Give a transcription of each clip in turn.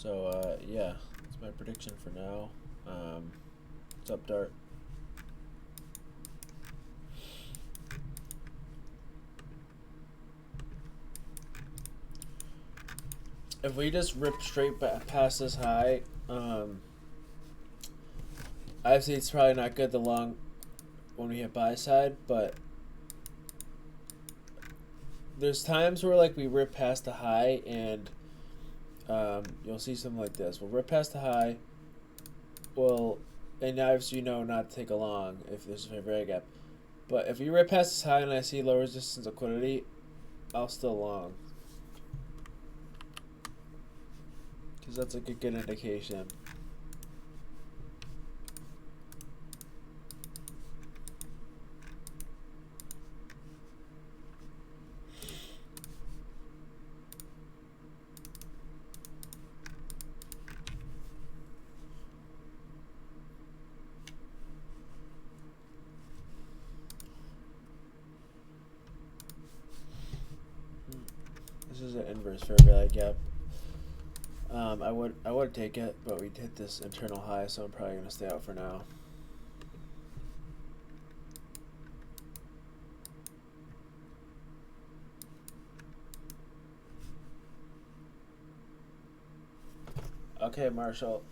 So yeah, that's my prediction for now. What's up, Dart? If we just rip straight past this high, obviously it's probably not good the long when we hit buy side, but there's times where like we rip past the high and you'll see something like this. We'll rip past the high. Well, and obviously you know not to take a long if there's a fair gap. But if we rip past this high and I see low resistance liquidity, I'll still long. Because that's like a good indication. This is an inverse fair value gap. I would take it, but we hit this internal high, so I'm probably gonna stay out for now. Okay, Marshall.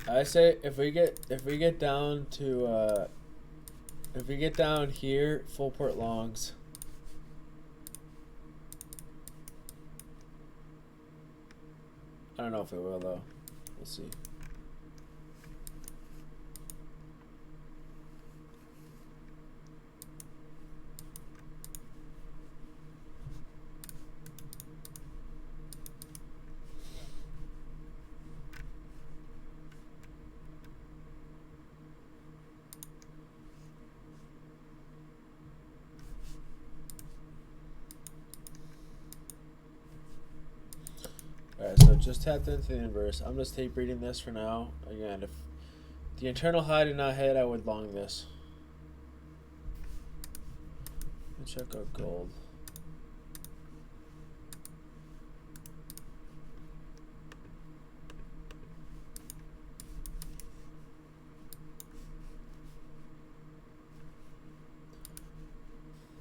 I say if we get down to if we get down here, full port longs. I don't know if it will though. We'll see. Alright, so just tapped into the inverse. I'm just tape reading this for now. Again, if the internal high did not hit, I would long this. Let's check out gold.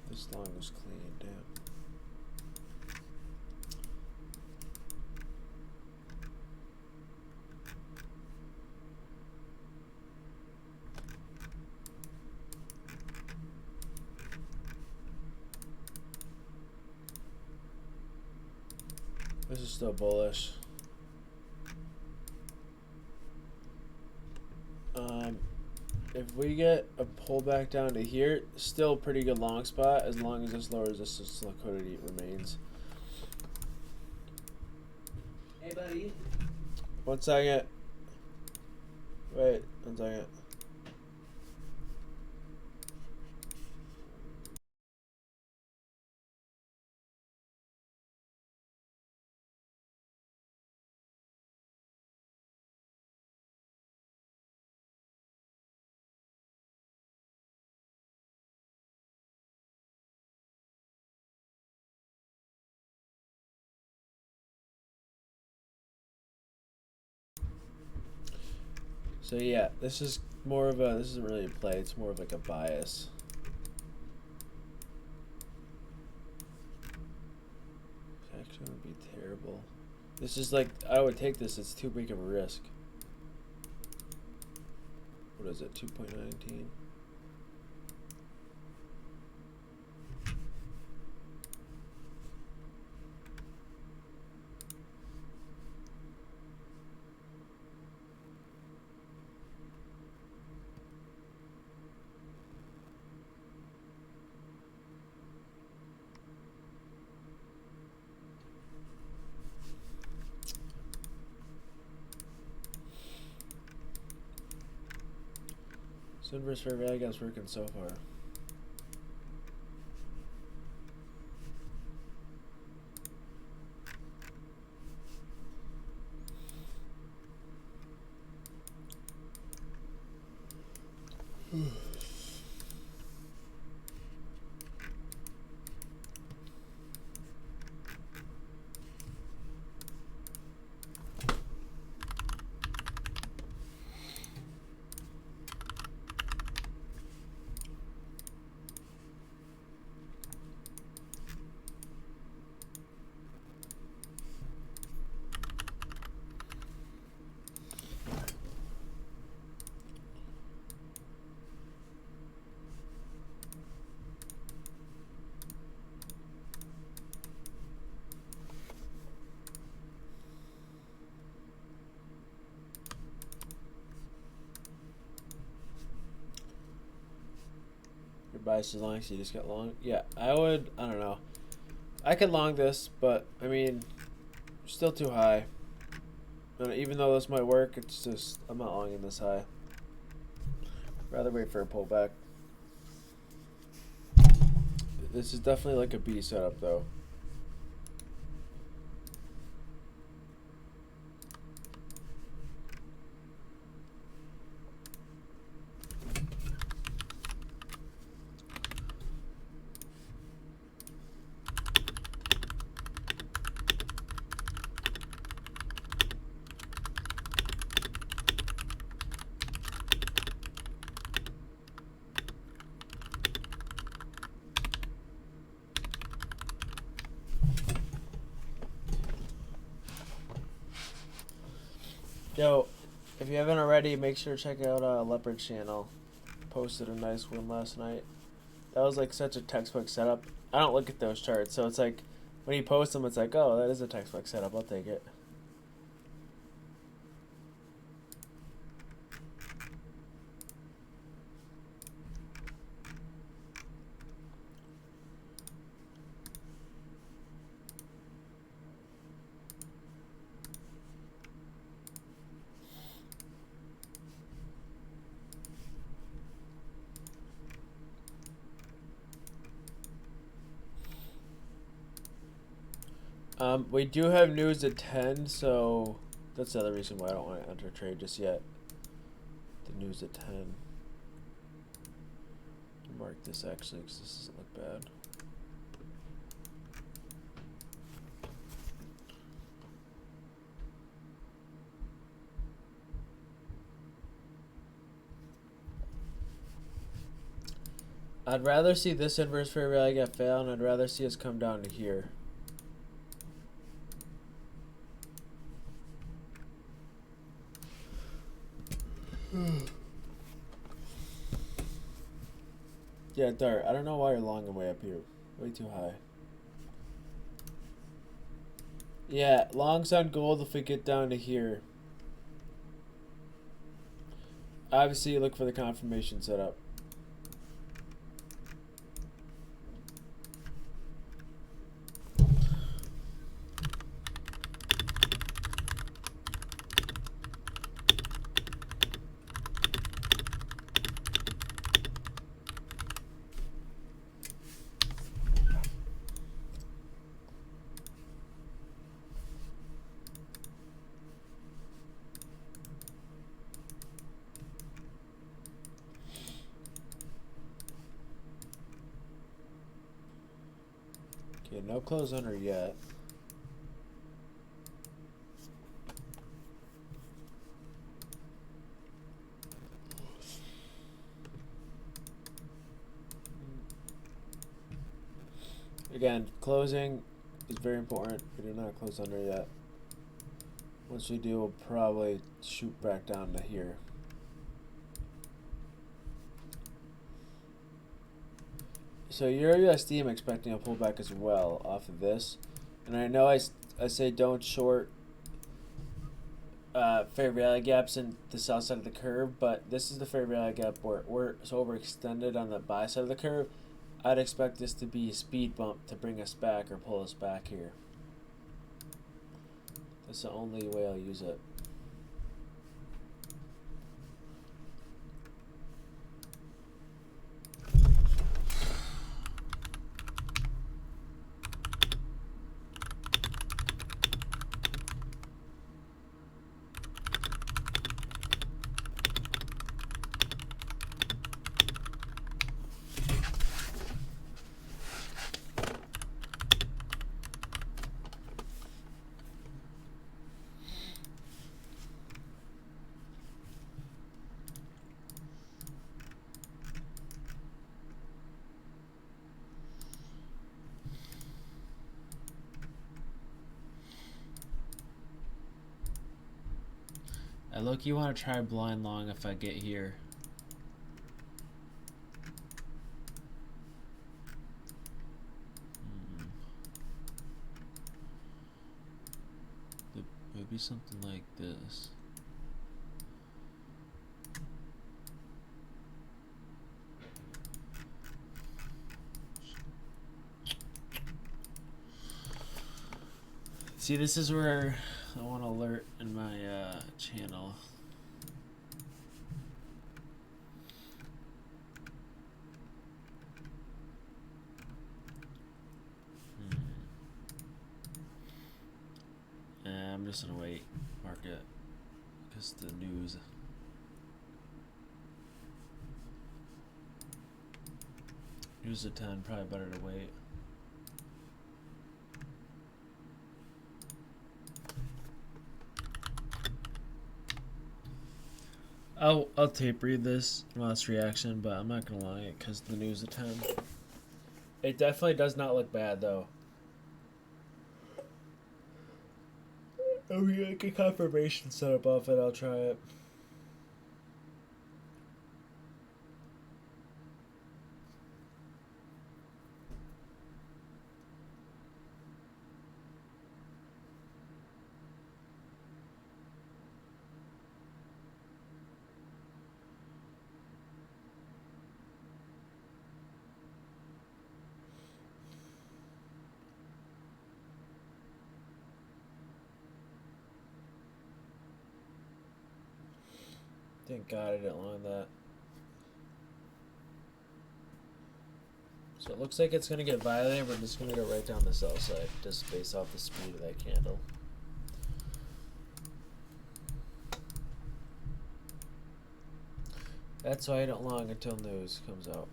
This long is clean, damn. This is still bullish. If we get a pullback down to here, still pretty good long spot as long as this low resistance liquidity remains. Hey, buddy. 1 second. Wait, 1 second. So yeah, this is more of a, this isn't really a play, it's more of like a bias. It's actually gonna be terrible. This is like, I would take this, it's too big of a risk. What is it, 2.19? So inverse fair value gap's working so far. Bias is long, so you just get long. Yeah, I would. I don't know. I could long this, but I mean, still too high. And even though this might work, it's just I'm not longing this high. Rather wait for a pullback. This is definitely like a B setup, though. Yo, if you haven't already, make sure to check out Leopard's channel. Posted a nice one last night. That was like such a textbook setup. I don't look at those charts, so it's like when you post them, it's like, oh, that is a textbook setup. I'll take it. We do have news at 10, so that's the other reason why I don't want to enter trade just yet. The news at 10. I'll mark this actually because this doesn't look bad. I'd rather see this inverse fair value gap fail, and I'd rather see us come down to here. Yeah, Dart, I don't know why you're long and way up here. Way too high. Yeah, longs on gold if we get down to here. Obviously, you look for the confirmation setup. Okay, no close under yet. Again, closing is very important. We do not close under yet. Once we do, we'll probably shoot back down to here. So Euro USD, I'm expecting a pullback as well off of this, and I know I say don't short fair value gaps in the south side of the curve, but this is the fair value gap where we're so overextended on the buy side of the curve. I'd expect this to be a speed bump to bring us back or pull us back here. That's the only way I'll use it. I look-y want to try blind long if I get here. Maybe something like this. See, this is where I want to alert in my channel. I'm just gonna wait, market, because the news. News at 10, probably better to wait. I'll tape read this last reaction, but I'm not gonna lie, because the news at 10. It definitely does not look bad though. Oh, we get a confirmation set up off it. I'll try it. Thank God I didn't learn that. So it looks like it's going to get violated. We're just going to go right down the sell side, just based off the speed of that candle. That's why I don't long until news comes out.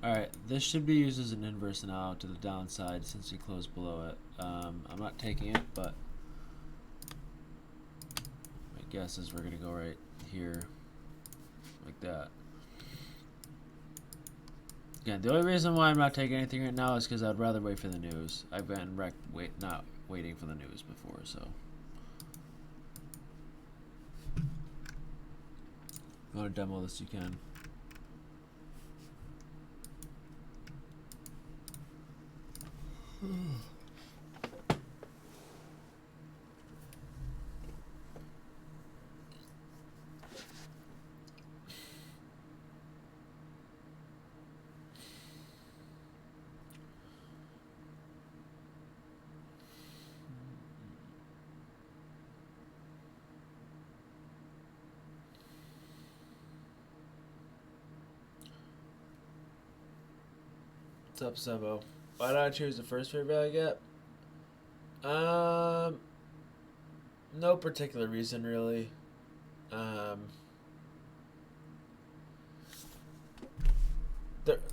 Alright, this should be used as an inverse now to the downside since we closed below it. I'm not taking it, but my guess is we're going to go right here, like that. Again, the only reason why I'm not taking anything right now is because I'd rather wait for the news. I've been not waiting for the news before, so. If you want to demo this, you can. What's up, Sebo? Why did I choose the first fair value gap? No particular reason really.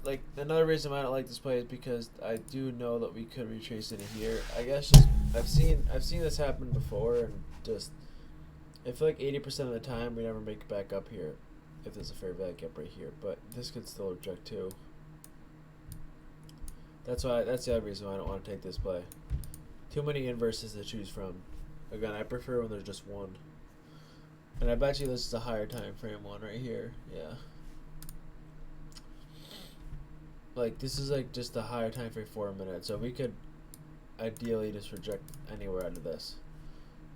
Like another reason why I don't like this play is because I do know that we could retrace it in here. I guess just I've seen this happen before, and just I feel like 80% of the time we never make it back up here if there's a fair value gap right here. But this could still reject too. That's the other reason why I don't want to take this play. Too many inverses to choose from. Again, I prefer when there's just one. And I bet you this is a higher time frame one right here. Yeah. Like this is like just a higher time frame 4 minutes. So we could ideally just reject anywhere out of this.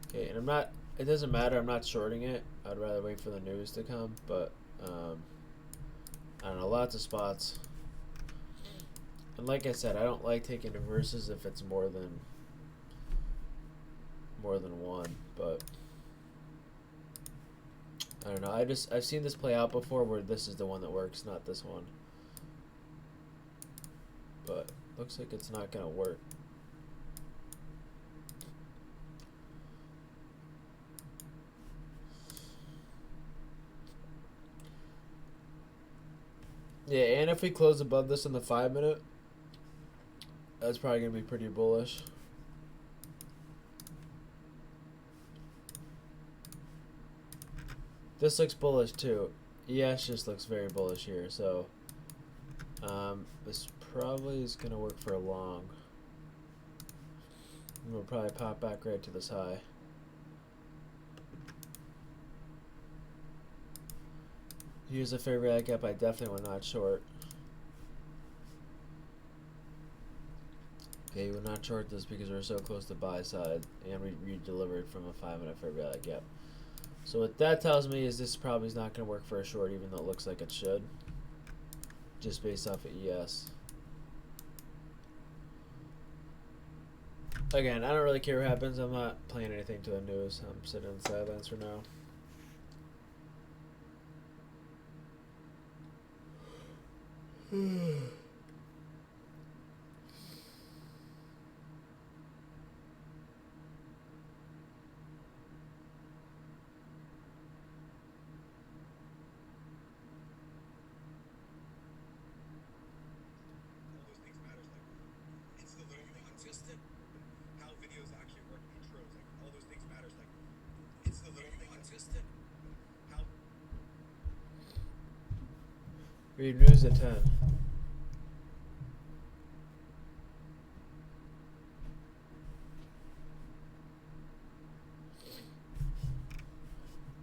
Okay, and it doesn't matter, I'm not shorting it. I'd rather wait for the news to come, but I don't know, lots of spots. And like I said, I don't like taking reverses if it's more than one, but I don't know. I've seen this play out before where this is the one that works, not this one. But looks like it's not gonna work. Yeah, and if we close above this in the 5 minute, that's probably gonna be pretty bullish. This looks bullish too. ES just looks very bullish here, so this probably is gonna work for a long. And we'll probably pop back right to this high. Here's a fair value gap I definitely would not short. Okay, we're not short this because we're so close to buy side and we delivered from a 5 minute fair value gap. So what that tells me is this probably is not going to work for a short, even though it looks like it should, just based off of ES. Again, I don't really care what happens. I'm not playing anything to the news. I'm sitting in silence for now. Read news at 10.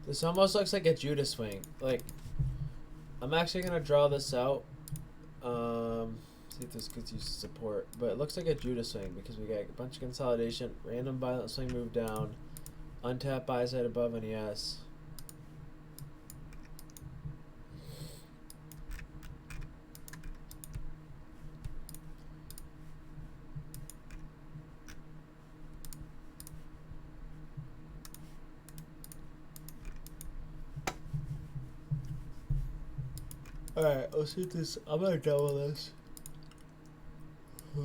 This almost looks like a Judas swing. Like, I'm actually gonna draw this out. See if this gets you support. But it looks like a Judas swing because we got a bunch of consolidation, random violent swing move down, untapped buy side above NES. Alright, let's see this. I'm gonna double this. I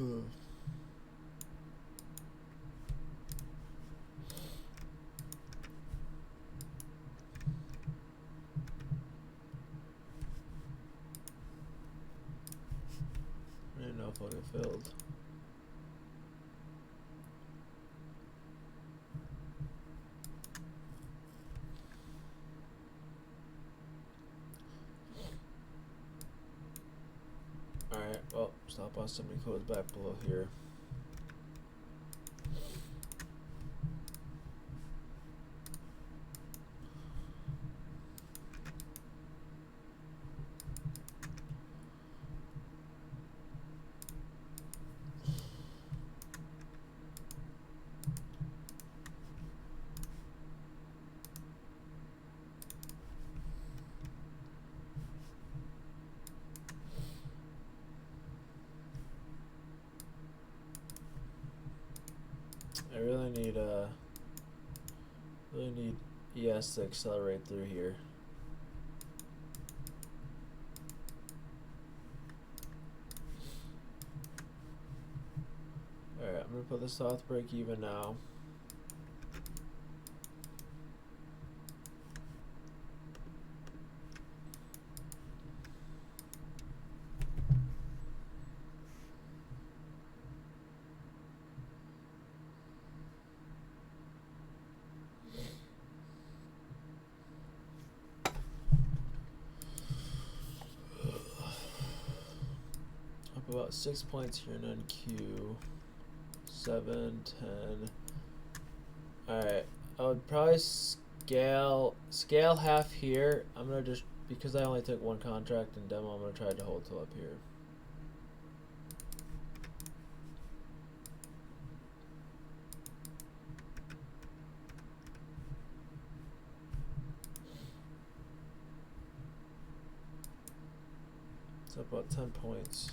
didn't know if I'll get filled. Alright, well, stop loss somebody goes back below here. I really need ES to accelerate through here. Alright, I'm gonna put the south break even now. About 6 points here in NQ. 7, 10. Alright, I would probably scale half here. I'm gonna just, because I only took one contract in demo, I'm gonna try to hold till up here. It's about 10 points.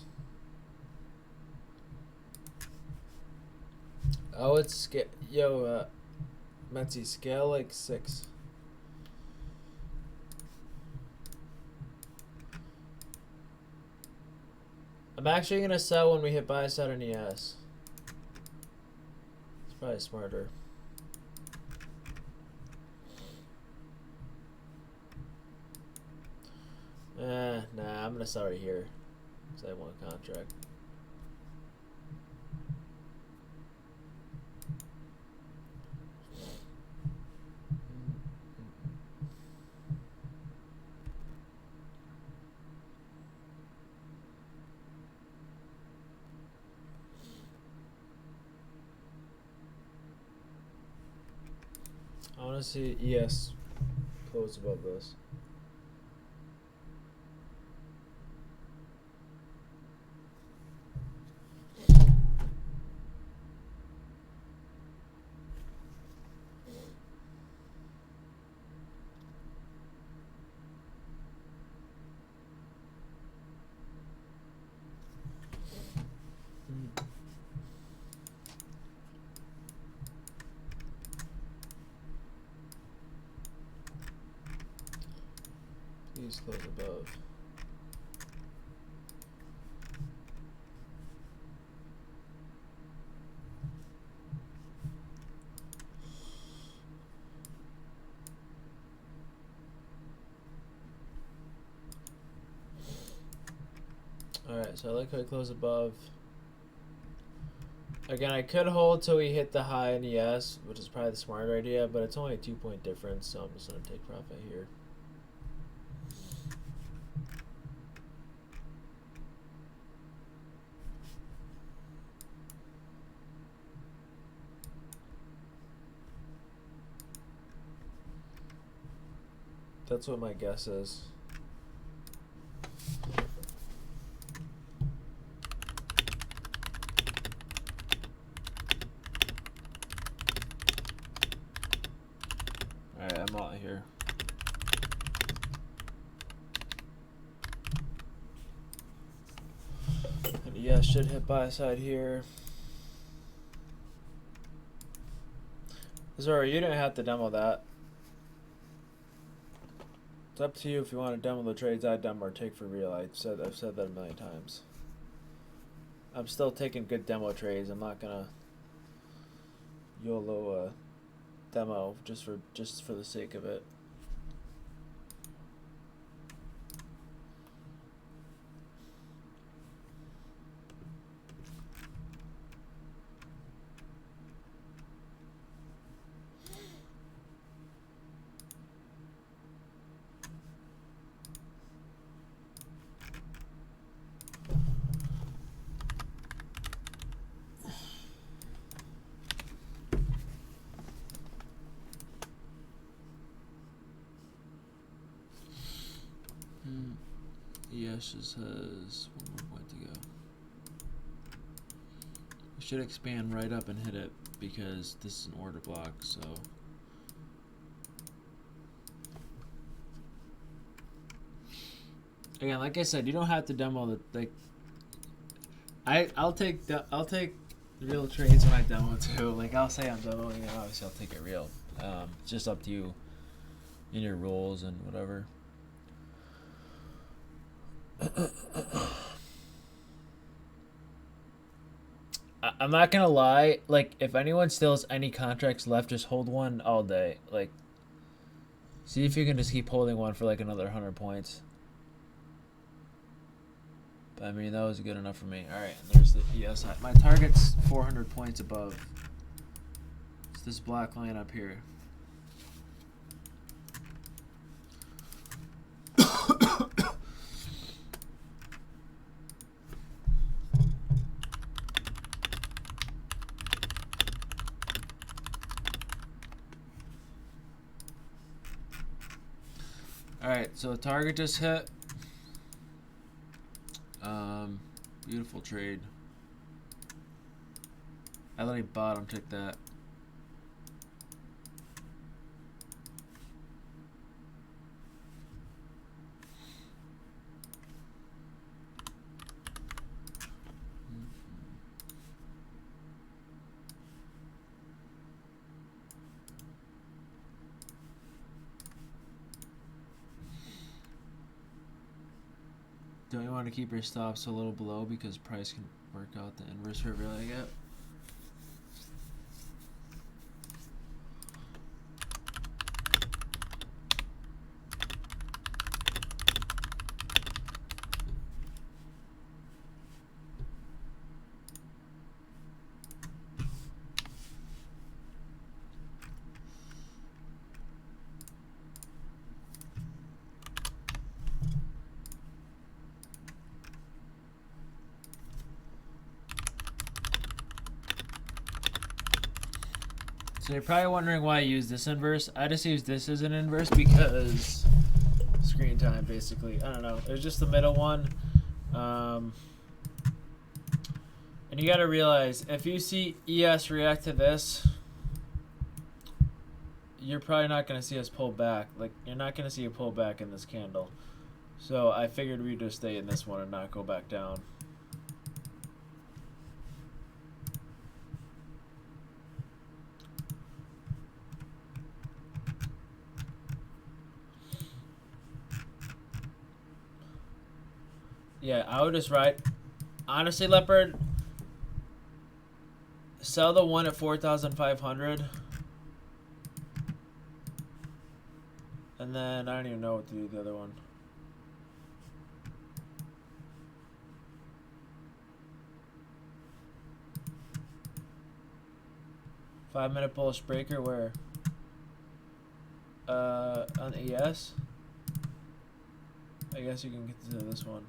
I would scale, Metzi, scale like 6. I'm actually gonna sell when we hit buy side on ES. It's probably smarter. Nah, I'm gonna sell right here because I have one contract. I want to see ES close above this. Please close above. Alright, so I like how I close above. Again, I could hold till we hit the high in ES, which is probably the smarter idea, but it's only a 2-point difference, so I'm just going to take profit here. That's what my guess is. Alright, I'm out here. And yeah, should hit buy side here. Zora, you didn't have to demo that. It's up to you if you want to demo the trades I demo or take for real. I've said that a million times. I'm still taking good demo trades. I'm not gonna YOLO demo just for the sake of it. ES just has one more point to go. We should expand right up and hit it because this is an order block, so. Again, like I said, you don't have to demo the like. I'll take real trades when I demo too. Like I'll say I'm demoing it, obviously I'll take it real. It's just up to you in your rules and whatever. I'm not gonna lie, like if anyone still has any contracts left, just hold one all day. Like see if you can just keep holding one for like another 100 points. But I mean that was good enough for me. Alright, there's the ES. My target's 400 points above. It's this black line up here. Alright, so the target just hit. Beautiful trade. I let him bottom tick that. Don't you want to keep your stops a little below because price can work out the inverse FxReplay gap? So you're probably wondering why I use this inverse. I just use this as an inverse because screen time, basically. I don't know. It was just the middle one. And you got to realize, if you see ES react to this, you're probably not going to see us pull back. Like, you're not going to see a pull back in this candle. So I figured we'd just stay in this one and not go back down. Yeah, I would just ride. Honestly, Leopard, sell the one at 4,500. And then I don't even know what to do with the other one. Five-minute bullish breaker where? On the ES? I guess you can get to this one.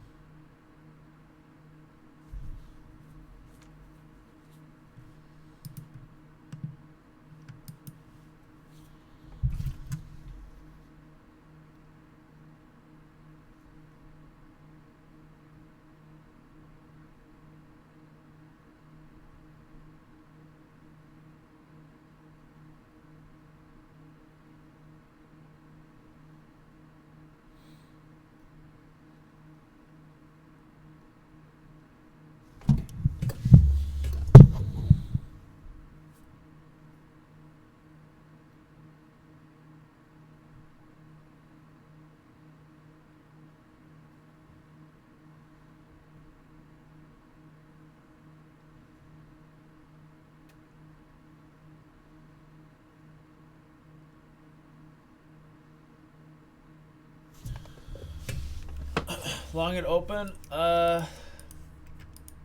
Long it open? I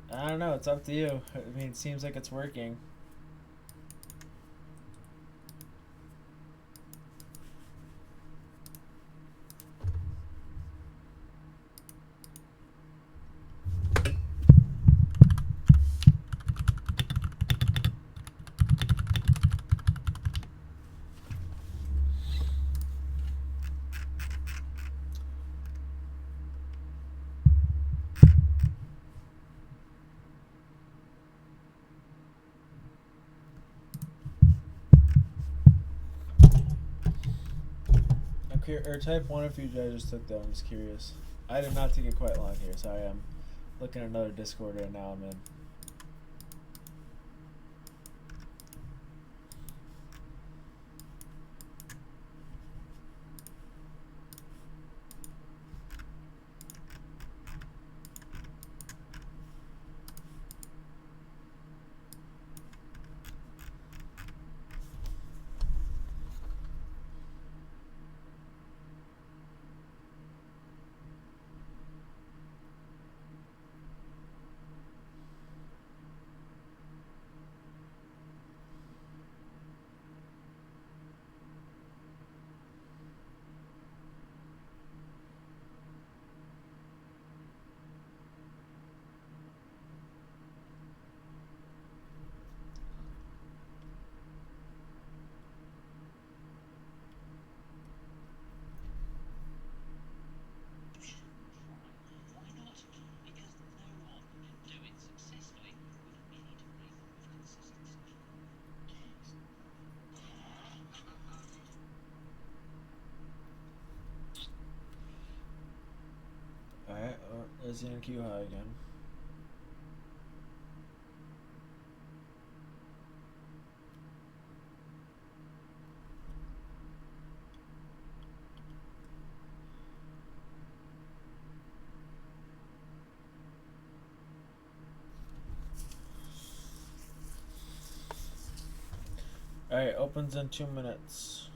don't know. It's up to you. I mean, it seems like it's working. Or type 1 if you guys just took that. I'm just curious. I did not take it quite long here. Sorry, I'm looking at another Discord right now. I'm in. Alright, there's the NQ high again. Alright, opens in 2 minutes.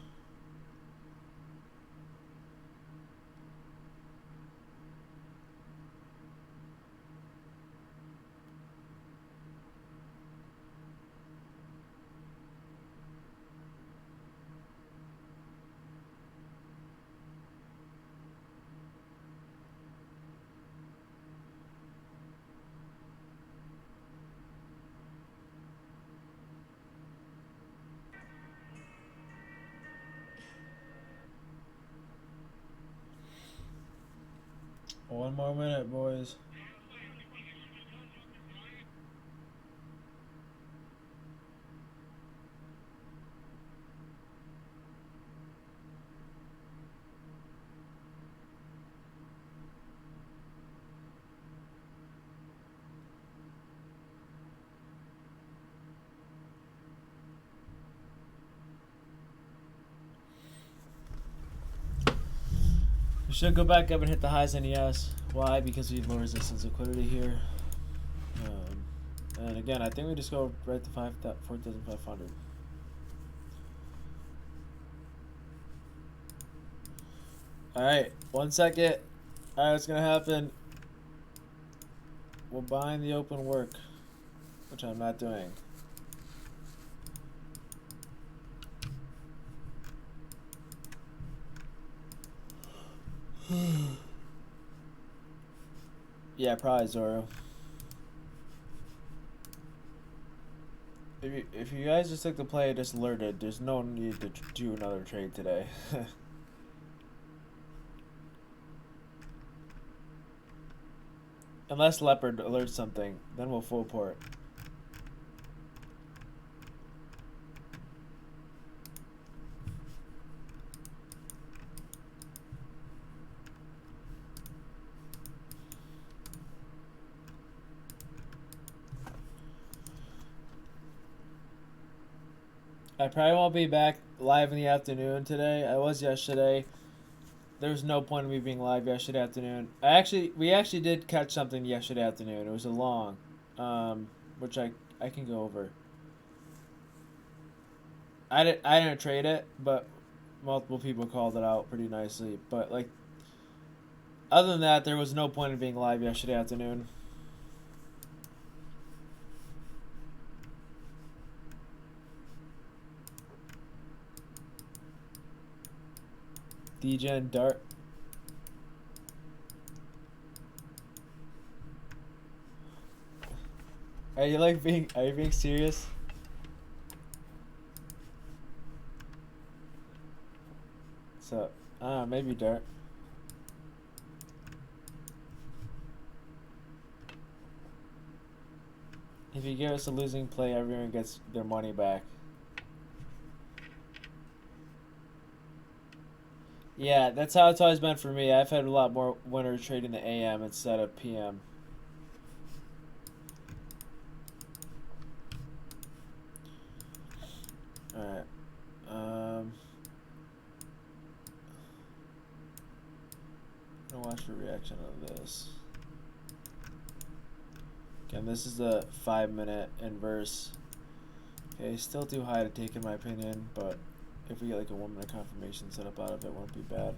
One more minute, boys. We should go back up and hit the highs and yes. Why? Because we have low resistance liquidity here. And again, I think we just go right to 4,500. Alright, 1 second. Alright, what's gonna happen? We're buying the open work, which I'm not doing. Yeah, probably Zoro. If you guys just like to play just alerted, there's no need to do another trade today. Unless Leopard alerts something, then we'll full port. I probably won't be back live in the afternoon today. I was yesterday. There was no point in me being live yesterday afternoon. We actually did catch something yesterday afternoon. It was a long, which I can go over. I didn't trade it, but multiple people called it out pretty nicely. But like, other than that, there was no point in being live yesterday afternoon. DGen Dart. Are you being serious? So, maybe Dart. If you give us a losing play, everyone gets their money back. Yeah, that's how it's always been for me. I've had a lot more winners trading the AM instead of PM. Alright. I'm gonna watch the reaction of this. Again, this is a 5-minute inverse. Okay, still too high to take in my opinion, but if we get like a 1-minute confirmation set up out of it, won't be bad.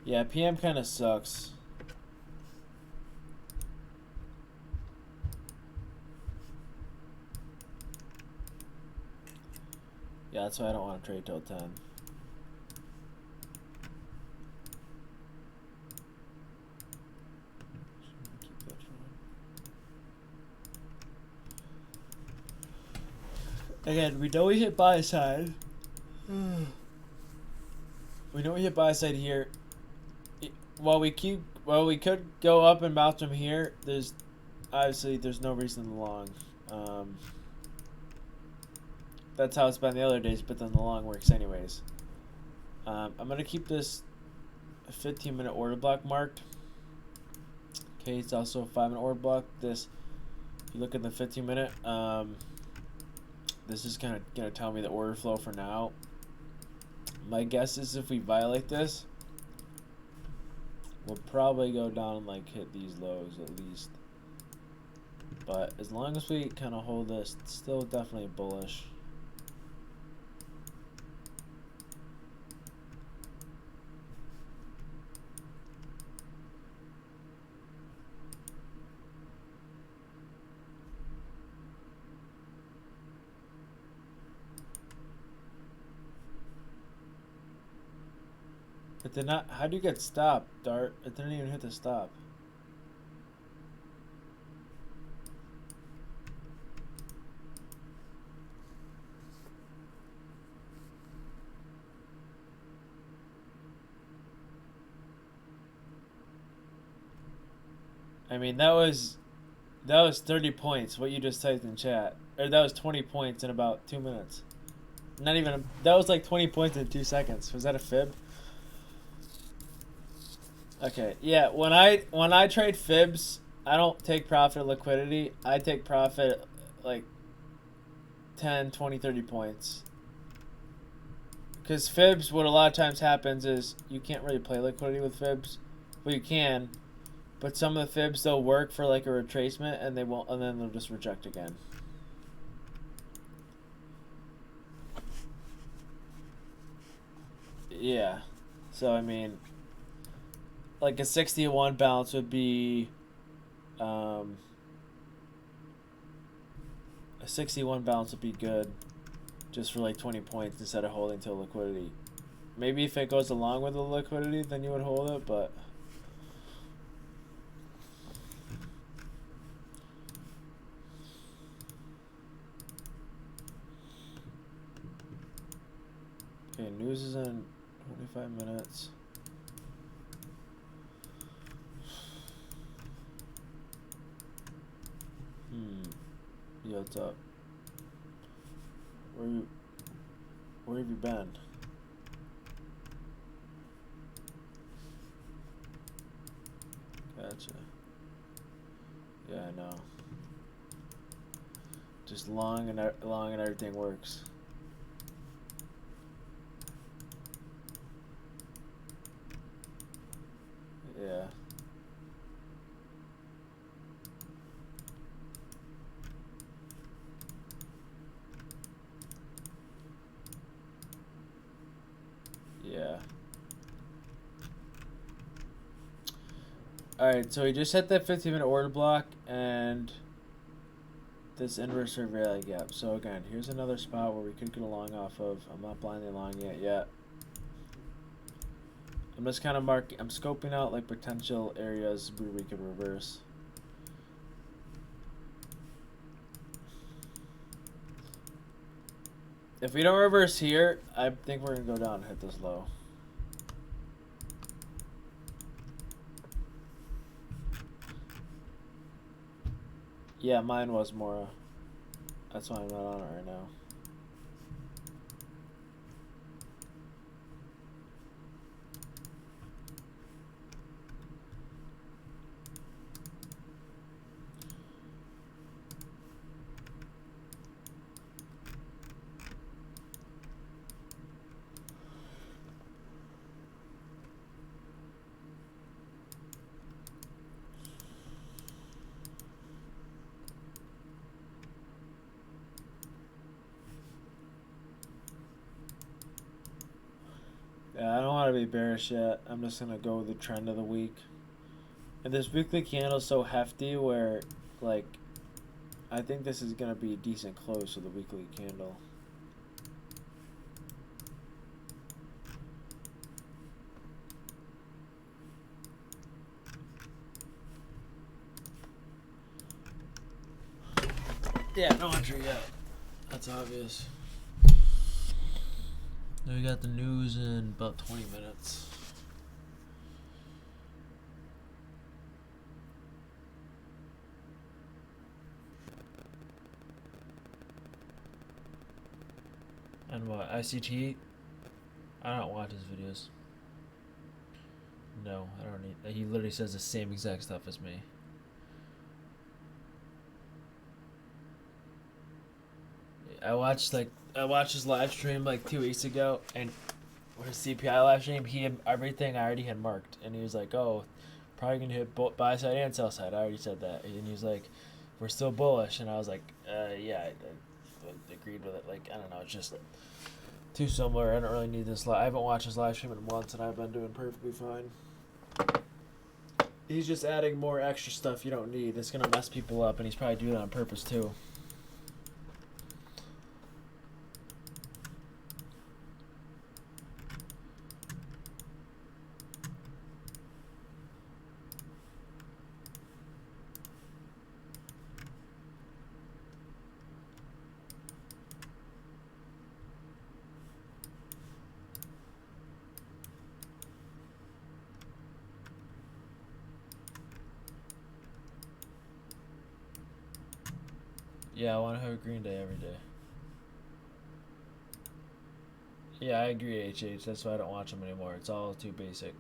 Yeah, PM kind of sucks. Yeah, that's why I don't want to trade till 10. Again, we know we hit buy side. We know we hit buy side here. While we could go up and bounce from here, there's no reason to long. That's how it's been the other days, but then the long works anyways. I'm gonna keep this a 15-minute order block marked. Okay, it's also a 5-minute order block. This, if you look at the 15-minute, this is kind of gonna tell me the order flow for now. My guess is if we violate this, we'll probably go down and like hit these lows at least. But as long as we kind of hold this, it's still definitely bullish. It did not. How do you get stopped, Dart? It didn't even hit the stop. I mean, that was 30 points. What you just typed in chat, or that was 20 points in about 2 minutes. Not even. That was like 20 points in 2 seconds. Was that a fib? Okay, yeah. When I trade fibs, I don't take profit liquidity. I take profit like 10, 20, 30 points. Because fibs, what a lot of times happens is you can't really play liquidity with fibs. Well, you can, but some of the fibs they'll work for like a retracement and they won't, and then they'll just reject again. Yeah. So I mean, like a 61 bounce would be, a 61 bounce would be good, just for like 20 points instead of holding till liquidity. Maybe if it goes along with the liquidity, then you would hold it, but. Okay, news is in 25 minutes. Yo, what's up? Where have you been? Gotcha. Yeah, I know. Just long and everything works. Yeah. Yeah. Alright, so we just hit that 15-minute order block and this inverse rally gap. So again, here's another spot where we could get a long off of. I'm not blindly long yet. I'm just kind of I'm scoping out like potential areas where we could reverse. If we don't reverse here, I think we're gonna go down and hit this low. Yeah, mine was Mora. That's why I'm not on it right now. Yeah, I don't want to be bearish yet. I'm just going to go with the trend of the week. And this weekly candle is so hefty where, like, I think this is going to be a decent close to the weekly candle. Yeah, no entry yet. That's obvious. Then we got the news in about 20 minutes. And what, ICT? I don't watch his videos. No, I don't need. He literally says the same exact stuff as me. I watched his live stream like 2 weeks ago, and with his CPI live stream, he had everything I already had marked, and he was like, "Oh, probably gonna hit both buy side and sell side." I already said that, and he was like, we're still bullish, and I was like, yeah, I agreed with it. Like, I don't know, it's just too similar. I don't really need this. I haven't watched his live stream in months, and I've been doing perfectly fine. He's just adding more extra stuff you don't need. It's gonna mess people up, and he's probably doing it on purpose too. Yeah, I want to have a green day every day. Yeah, I agree, HH. That's why I don't watch them anymore. It's all too basic.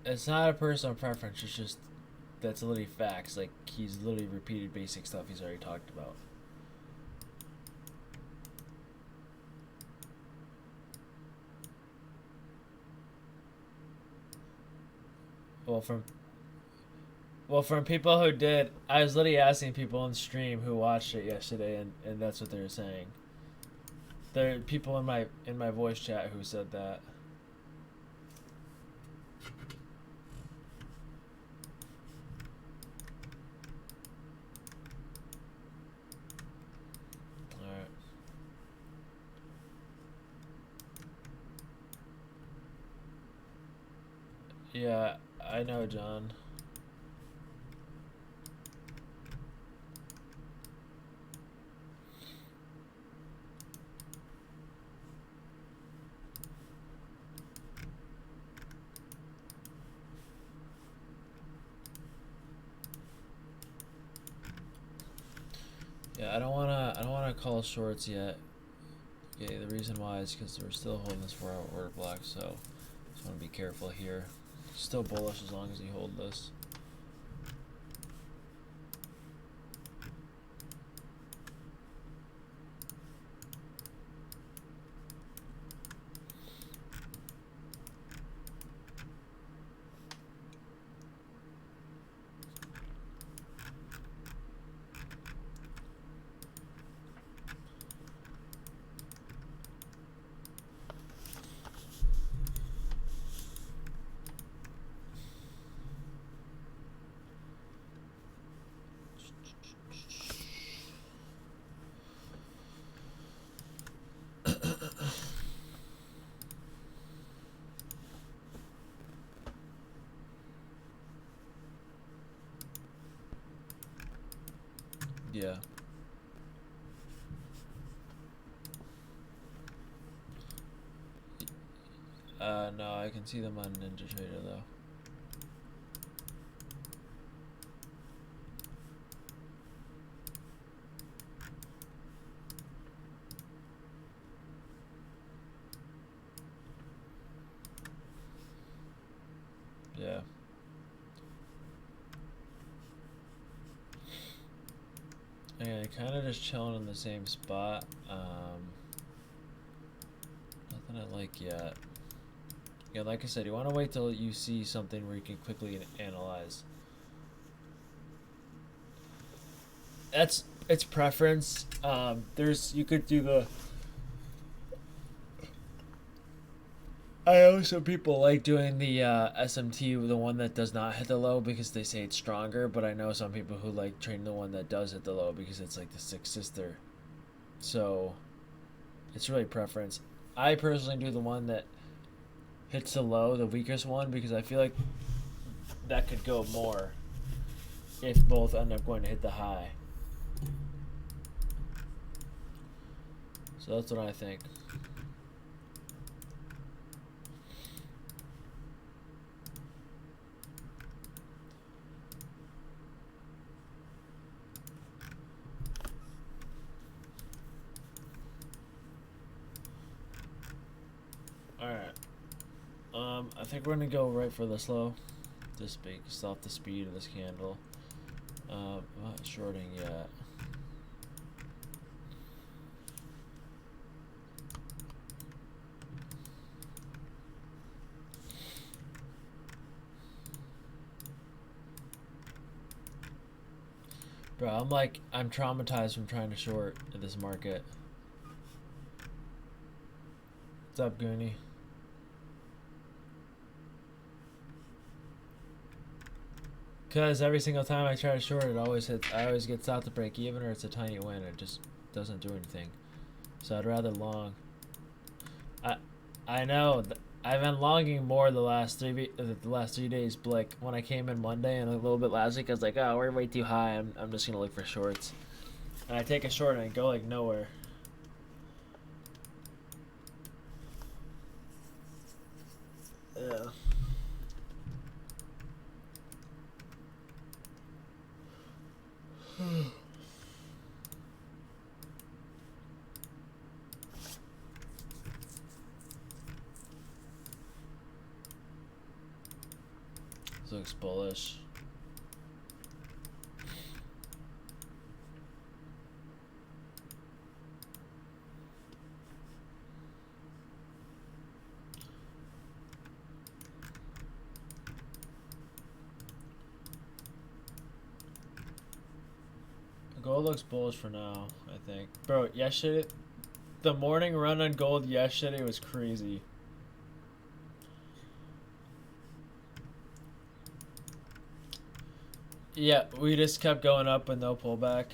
It's not a personal preference. It's just that's literally facts. Like, he's literally repeated basic stuff he's already talked about. Well, from people who did, I was literally asking people on stream who watched it yesterday, and that's what they were saying. There are people in my voice chat who said that. Yeah, I know, John. Yeah, I don't wanna call shorts yet. Okay, the reason why is because we're still holding this 4-hour order block, so just want to be careful here. Still bullish as long as you hold this. Yeah. No, I can see them on Ninja Trader though. Yeah. And kind of just chilling in the same spot. Nothing I like yet. Yeah, like I said, you want to wait till you see something where you can quickly analyze. It's preference. You could do the. I know some people like doing the SMT, the one that does not hit the low, because they say it's stronger. But I know some people who like trading the one that does hit the low because it's like the sixth sister. So it's really preference. I personally do the one that hits the low, the weakest one, because I feel like that could go more if both end up going to hit the high. So that's what I think. I think we're gonna go right for the slow. This based off the speed of this candle. I'm not shorting yet. Bro, I'm traumatized from trying to short in this market. What's up, Goonie? Because every single time I try to short it, I always get south to break even, or it's a tiny win. It just doesn't do anything. So I'd rather long. I know. I've been longing more the last 3 days. But like when I came in Monday and a little bit last week, I was like, oh, we're way too high. I'm just gonna look for shorts. And I take a short and I go like nowhere. Yeah. This looks bullish. Gold looks bullish for now, I think. Bro, yesterday, the morning run on gold yesterday was crazy. Yeah, we just kept going up with no pullback.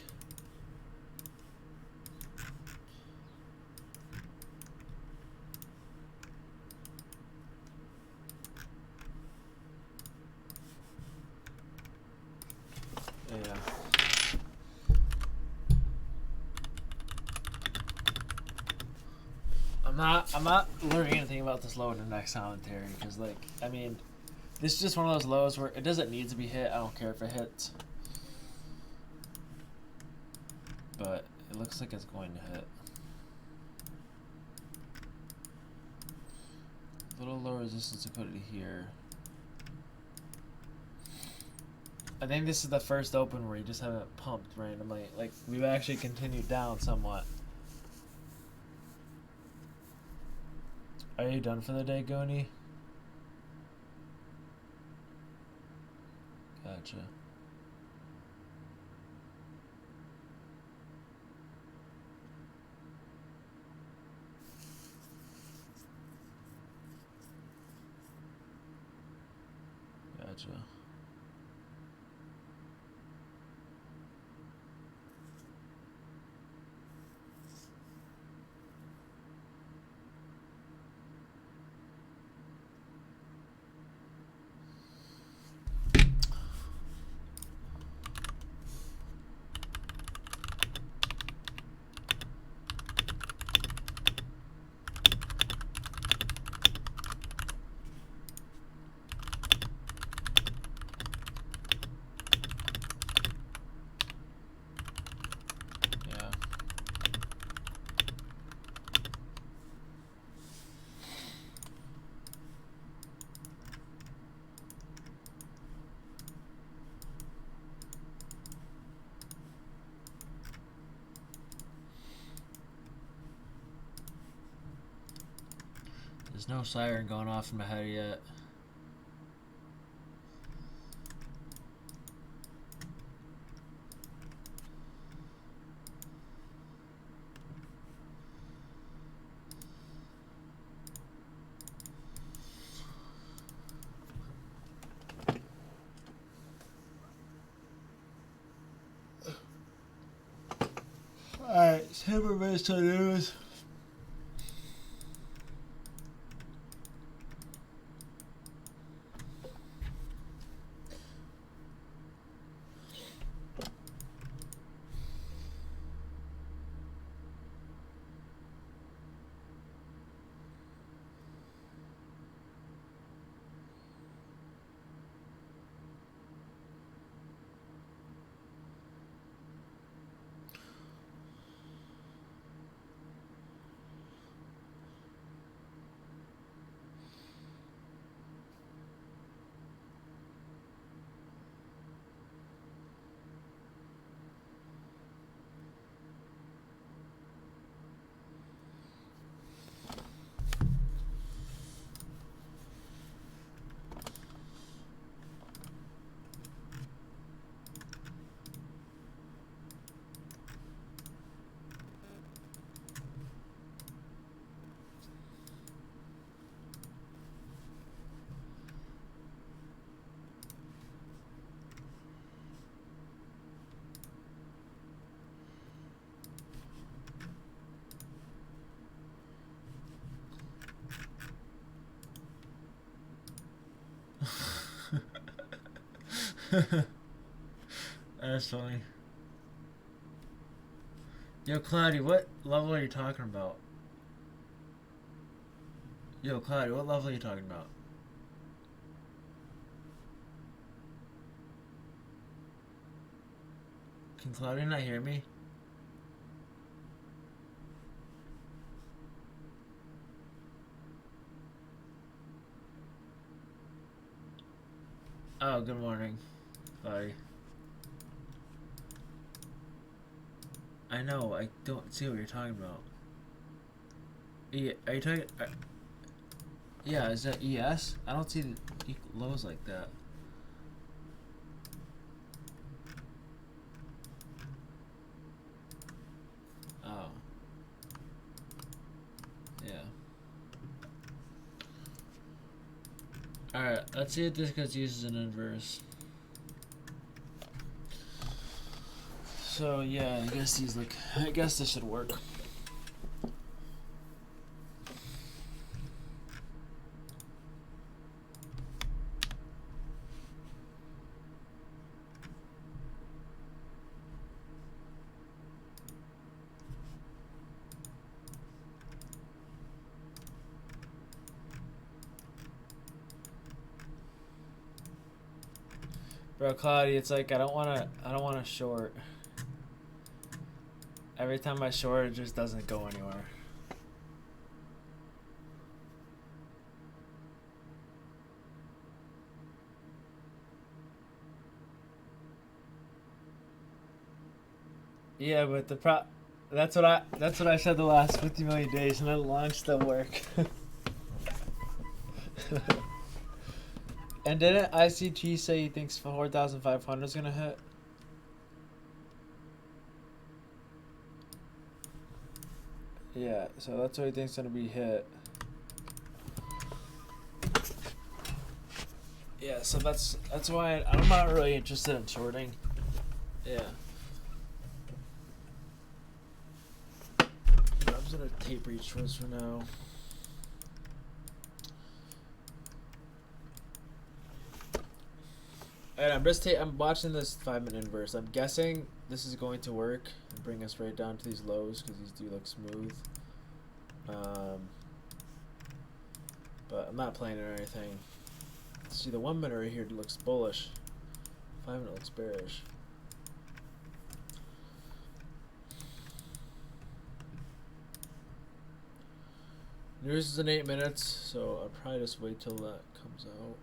Yeah. I'm not learning anything about this low in the next commentary because, like, I mean, this is just one of those lows where it doesn't need to be hit. I don't care if it hits, but it looks like it's going to hit. A little low resistance liquidity here. I think this is the first open where you just haven't pumped randomly. Like, we've actually continued down somewhat. Are you done for the day, Goni? Gotcha. Gotcha. There's no siren going off in my head yet. Alright, super minutes to news. That's funny. Yo, Cloudy, what level are you talking about? Yo, Cloudy, what level are you talking about? Can Cloudy not hear me? Oh, good morning, Cloudy. I know, I don't see what you're talking about. Are you talking... yeah, is that ES? I don't see the lows like that. Oh. Yeah. Alright, let's see if this gets used as an inverse. So yeah, I guess this should work. Bro, Cloudy, it's like I don't wanna short. Every time I short, it just doesn't go anywhere. Yeah, but that's what I said the last 50 million days, and then long still work. And didn't ICT say he thinks 4,500 is gonna hit? Yeah, so that's what he thinks gonna be hit. Yeah, so that's why I'm not really interested in shorting. Yeah. I'm just gonna tape reach shorts for now. Alright, I'm watching this 5-minute inverse. I'm guessing this is going to work and bring us right down to these lows because these do look smooth. But I'm not playing it or anything. See, the 1 minute right here looks bullish. 5 minute looks bearish. News is in 8 minutes, so I'll probably just wait till that comes out.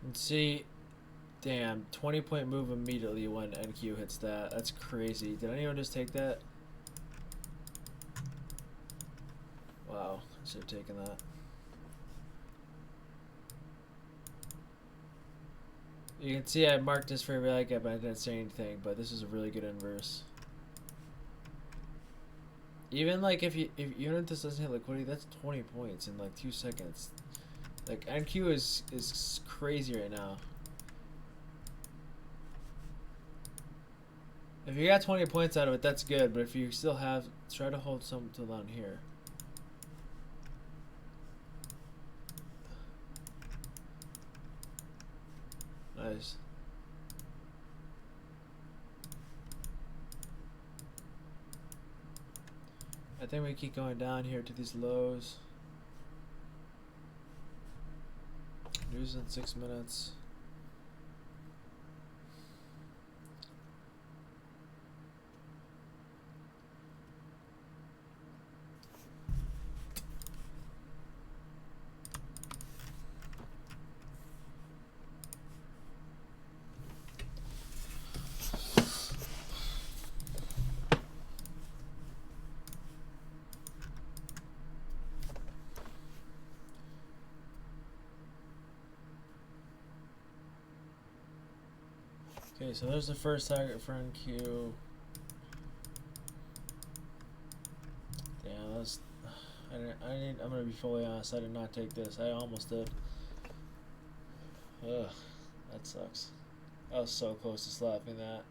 And see, damn, 20-point move immediately when NQ hits that. That's crazy. Did anyone just take that? Wow, I should have taken that. You can see I marked this for really good, but I didn't say anything. But this is a really good inverse. Even like even if this doesn't hit liquidity, that's 20 points in like 2 seconds. Like NQ is crazy right now. If you got 20 points out of it, that's good. But if you still have, try to hold some till down here. Nice. I think we keep going down here to these lows. News in 6 minutes. Okay, so there's the first target for NQ. Damn, that's. I'm gonna be fully honest. I did not take this. I almost did. Ugh, that sucks. I was so close to slapping that.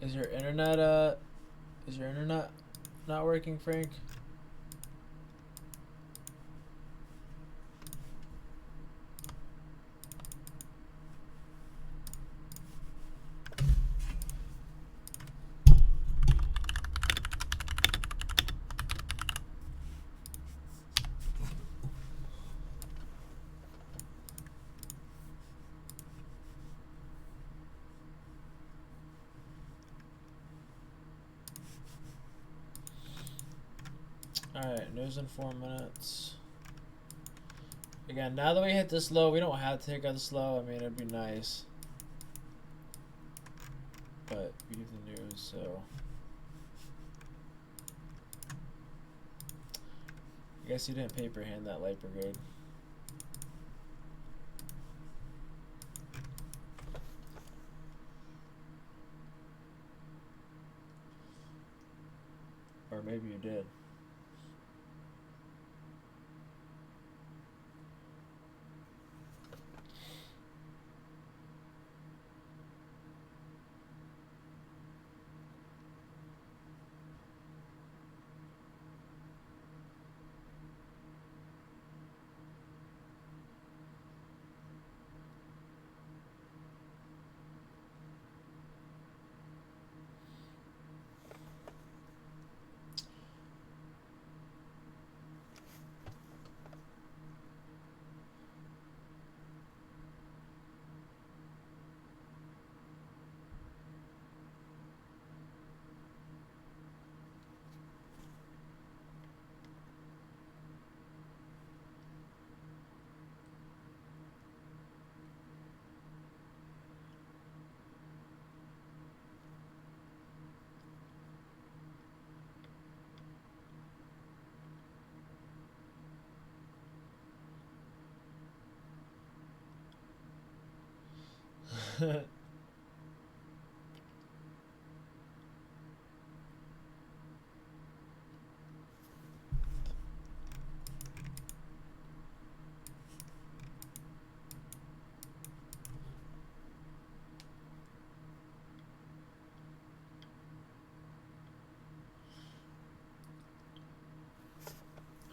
Is your internet not working, Frank? Alright, news in 4 minutes. Again, now that we hit this low, we don't have to take out this low. I mean, it'd be nice. But we do the news, so. I guess you didn't paper hand that light brigade. Or maybe you did.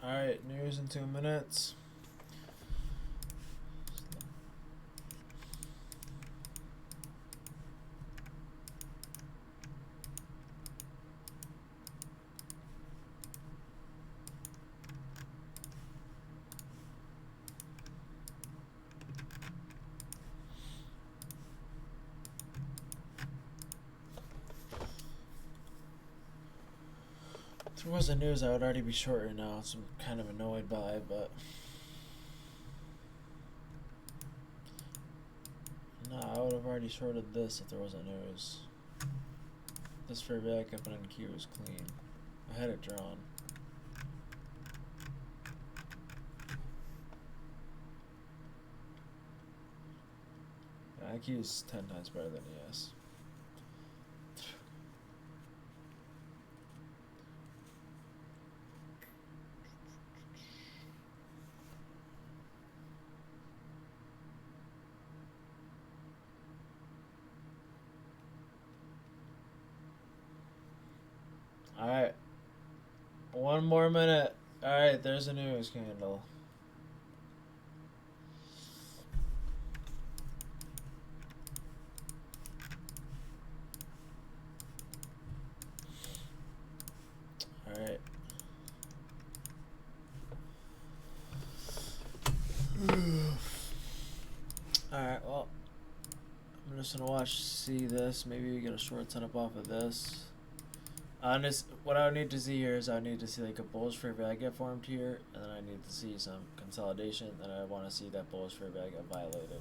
Alright, news in 2 minutes. If there wasn't news, I would already be short right now, so I'm kind of annoyed by it, but... Nah, I would have already shorted this if there wasn't news. This fair back up and NQ is clean. I had it drawn. Yeah, IQ is 10 times better than ES. Alright. One more minute. Alright, there's a news candle. Alright. Alright, well, I'm just gonna see this. Maybe we get a short setup off of this. What I would need to see here is I would need to see like a bullish fair value get formed here, and then I need to see some consolidation, and I want to see that bullish fair value get violated.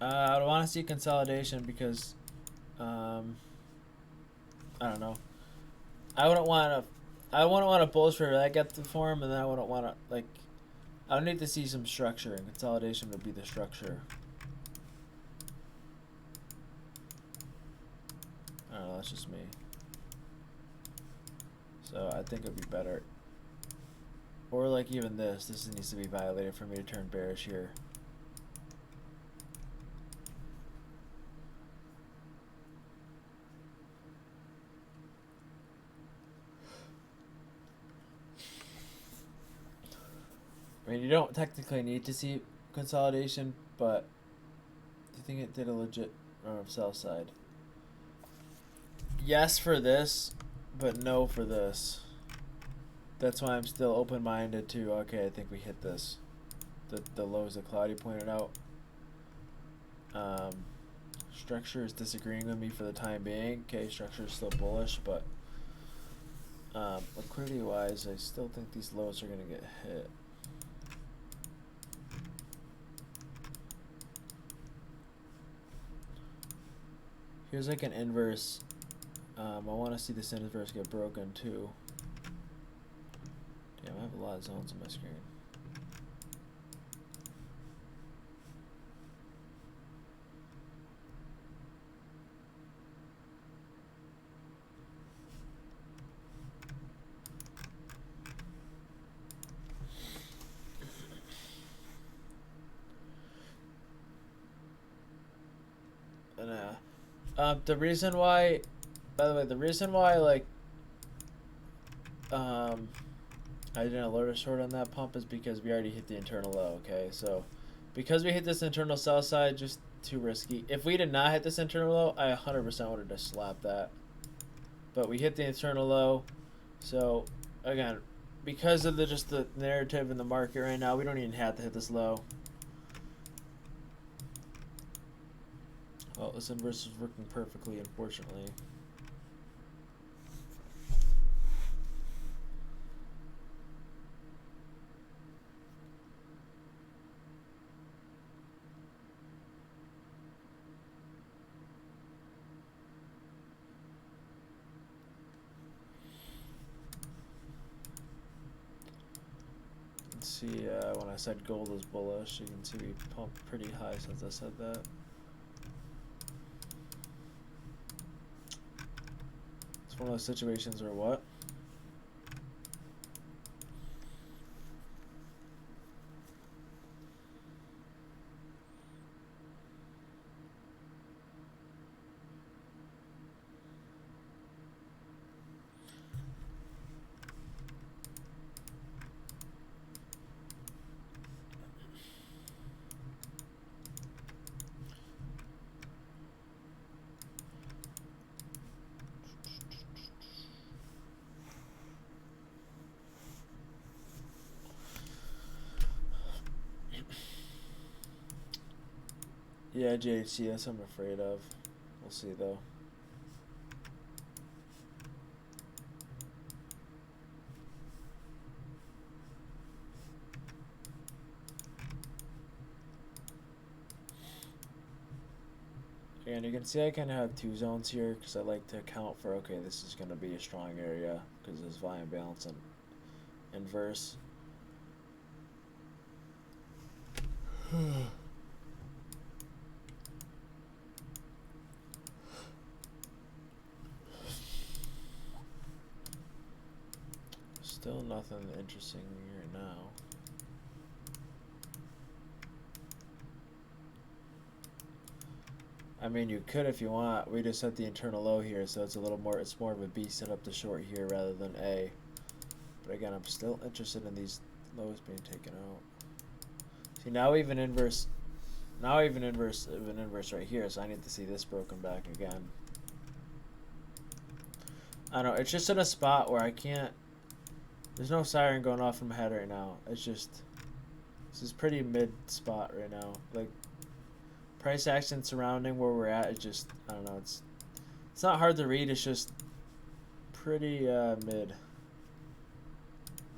I would want to see consolidation because, I don't know. I wouldn't want a bullish fair value get to form, and then I wouldn't want to like. I would need to see some structure, and consolidation would be the structure. I don't know. That's just me. So I think it'd be better. Or like even this needs to be violated for me to turn bearish here. I mean, you don't technically need to see consolidation, but I think it did a legit run of sell side. Yes for this, but no for this. That's why I'm still open-minded to, okay, I think we hit this. The lows that Claudia pointed out. Structure is disagreeing with me for the time being. Okay, structure is still bullish, but liquidity-wise, I still think these lows are going to get hit. Here's like an inverse. I want to see this inverse get broken too. Damn, I have a lot of zones on my screen. The reason why, by the way, like, I didn't alert a short on that pump is because we already hit the internal low, okay? So, because we hit this internal sell side, just too risky. If we did not hit this internal low, I 100% would have just slapped that. But we hit the internal low, so, again, because of just the narrative in the market right now, we don't even have to hit this low. Well, this inverse is working perfectly, unfortunately. Let's see, when I said gold is bullish, you can see we pumped pretty high since I said that. One of those situations where what? Yeah, JHC, that's what I'm afraid of. We'll see, though. And you can see I kind of have two zones here because I like to account for, okay, this is going to be a strong area because there's volume balance and inverse. Still nothing interesting right now. I mean, you could if you want. We just set the internal low here, so it's a little more. It's more of a B set up the short here rather than A. But again, I'm still interested in these lows being taken out. See, now even inverse. Now even inverse right here, so I need to see this broken back again. I don't know. It's just in a spot where I can't. There's no siren going off in my head right now. It's just. This is pretty mid spot right now. Like. Price action surrounding where we're at is just, I don't know, it's not hard to read, it's just pretty mid.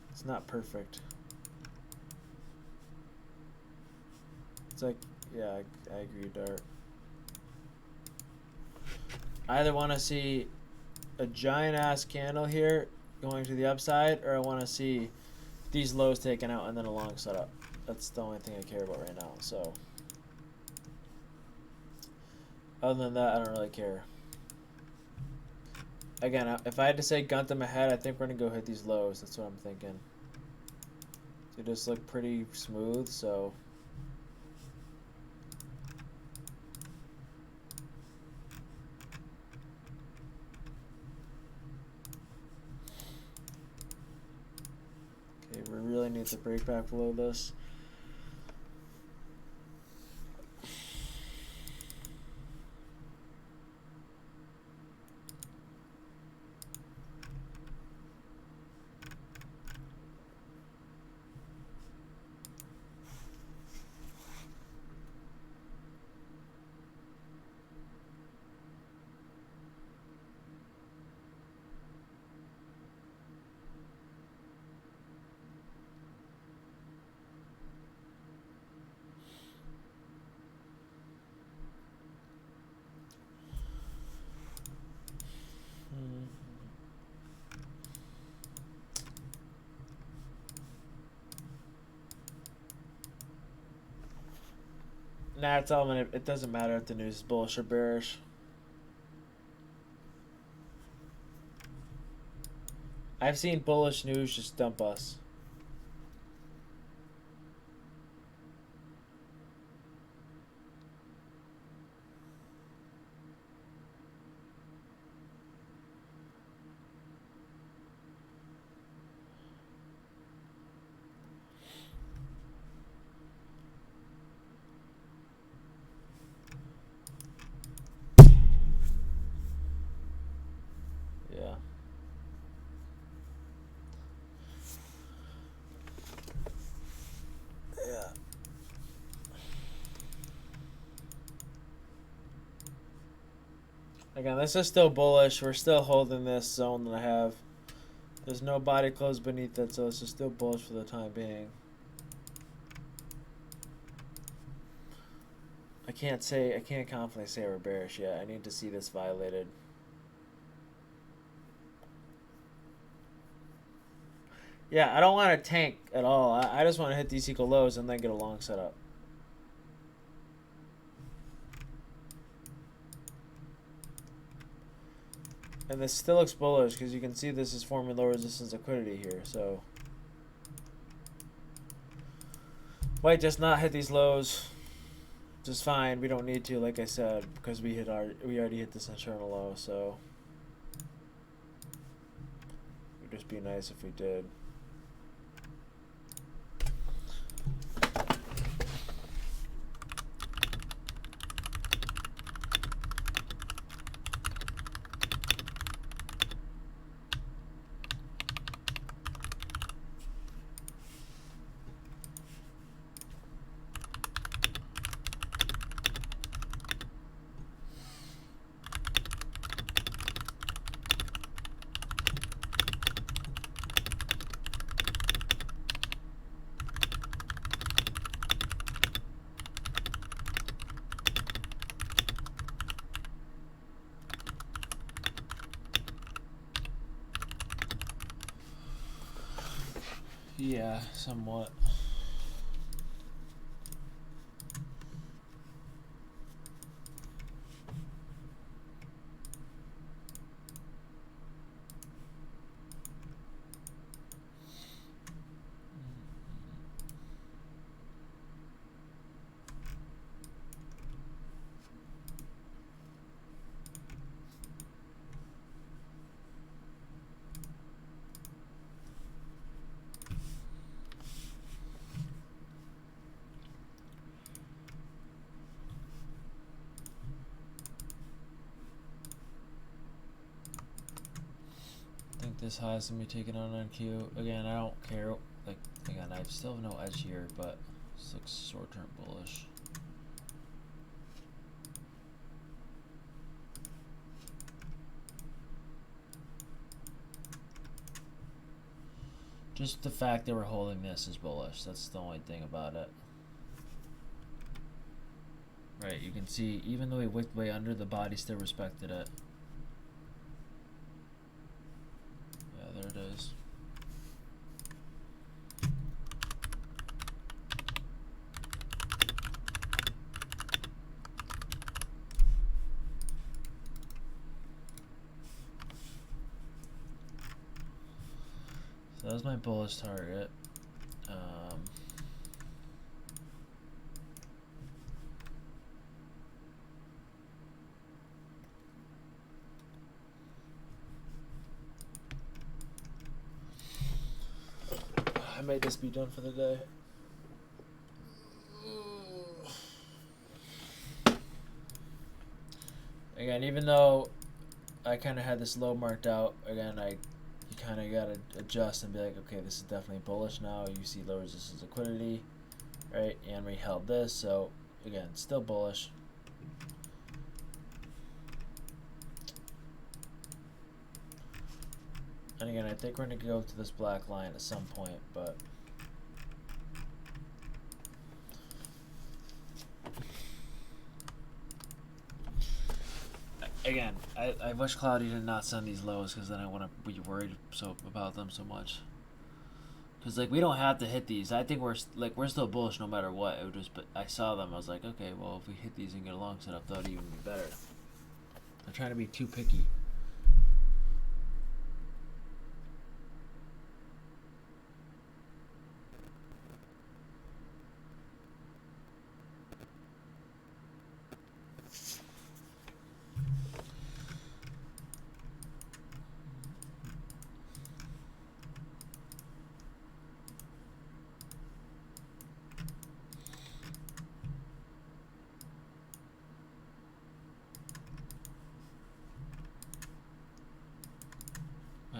It's not perfect. It's like, yeah, I agree, Dart. I either want to see a giant ass candle here going to the upside, or I want to see these lows taken out and then a long setup. That's the only thing I care about right now, so. Other than that, I don't really care. Again, if I had to say gun to my head, I think we're going to go hit these lows. That's what I'm thinking. They just look pretty smooth, so... Okay, we really need to break back below this. Nah, it's all it doesn't matter if the news is bullish or bearish. I've seen bullish news just dump us. Yeah. Yeah. Again, this is still bullish. We're still holding this zone that I have. There's no body close beneath it, so it's just still bullish for the time being. I can't confidently say we're bearish yet. I need to see this violated. Yeah, I don't want to tank at all. I just want to hit these equal lows and then get a long setup. And this still looks bullish because you can see this is forming low resistance liquidity here. So might just not hit these lows. Just fine. We don't need to, like I said, because we already hit this internal low. So it'd just be nice if we did. Yeah, somewhat. this high is gonna be taken on NQ. Again, I don't care. Like, again, I still have no edge here, but this looks short-term bullish. Just the fact that we're holding this is bullish. That's the only thing about it. Right, you can see, even though we wicked way under, the body still respected it. Yeah, there it is. So that was my bullish target. I made this be done for the day. Again, even though I kind of had this low marked out, again, you kind of got to adjust and be like, okay, this is definitely bullish now. You see low resistance liquidity, right? And we held this, so again, still bullish. And again, I think we're going to go to this black line at some point, but again, I wish Cloudy did not send these lows, because then I want to be worried about them so much. Because like, we don't have to hit these. I think we're still bullish no matter what. It would just, but I saw them. I was like, okay, well, if we hit these and get a long setup, that would even be better. I'm trying to be too picky.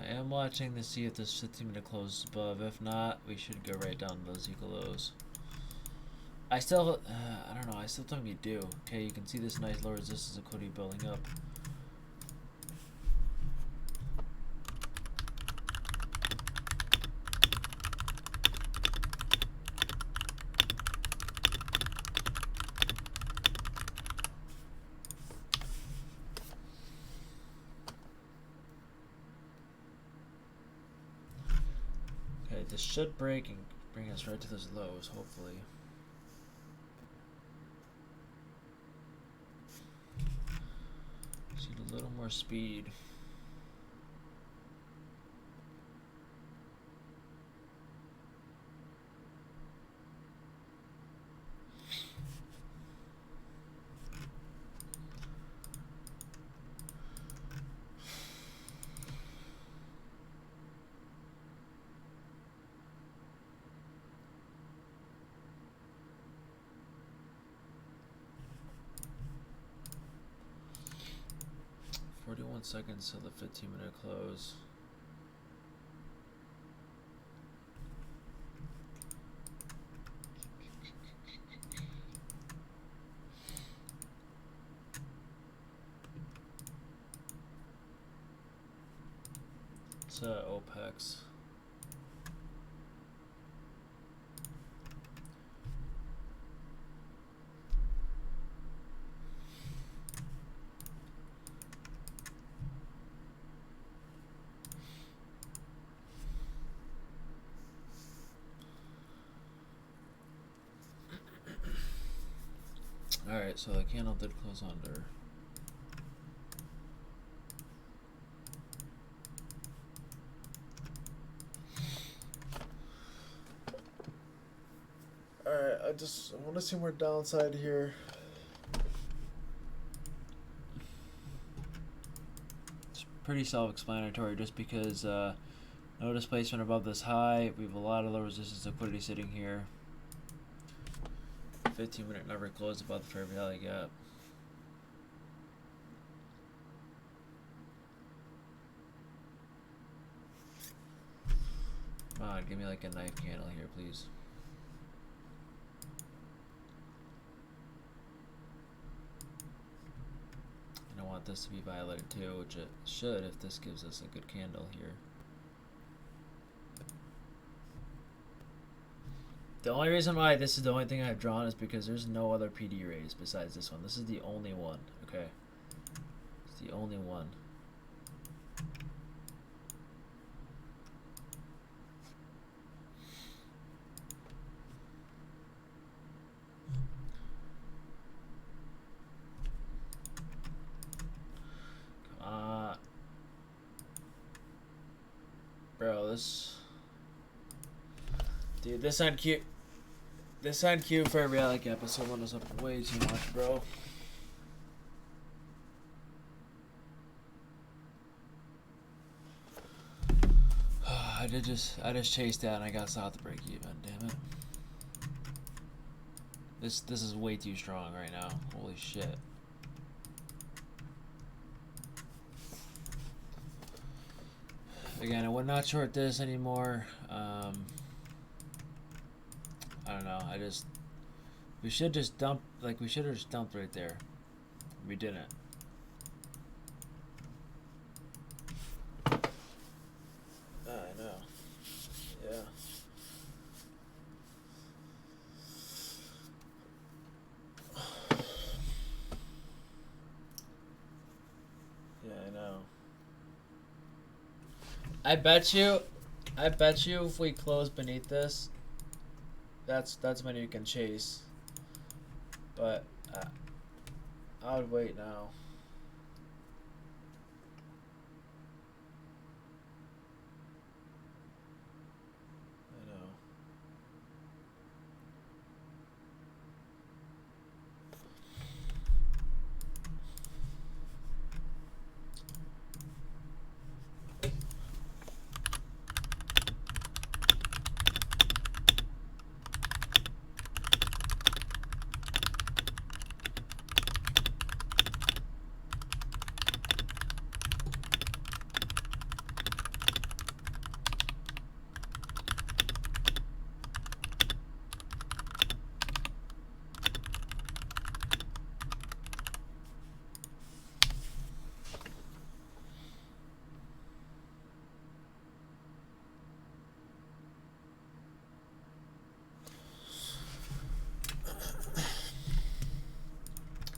I'm watching to see if this 15-minute closes above. If not, we should go right down to those equal lows. I still, I don't know. I still think we do. Okay, you can see this nice low resistance liquidity building up. This should break and bring us right to those lows, hopefully. Just need a little more speed. Seconds till the 15-minute close. It's OPEX. Alright, so the candle did close under. Alright, I want to see more downside here. It's pretty self-explanatory, just because no displacement above this high. We have a lot of low resistance liquidity sitting here. 15-minute never closed above the fair value gap. on, give me like a knife candle here, please. And I want this to be violated too, which it should if this gives us a good candle here. The only reason why this is the only thing I've drawn is because there's no other PD raise besides this one. This is the only one, okay? It's the only one. Bro, dude, this on cue for a reality episode went us up way too much, bro. I just chased that and I got south to break even, damn it. This is way too strong right now. Holy shit. Again, I would not short this anymore. I don't know. We should just dump. Like, we should have just dumped right there. We didn't. I know. Yeah. Yeah, I know. I bet you if we close beneath this, that's money you can chase. But I would wait now. I know.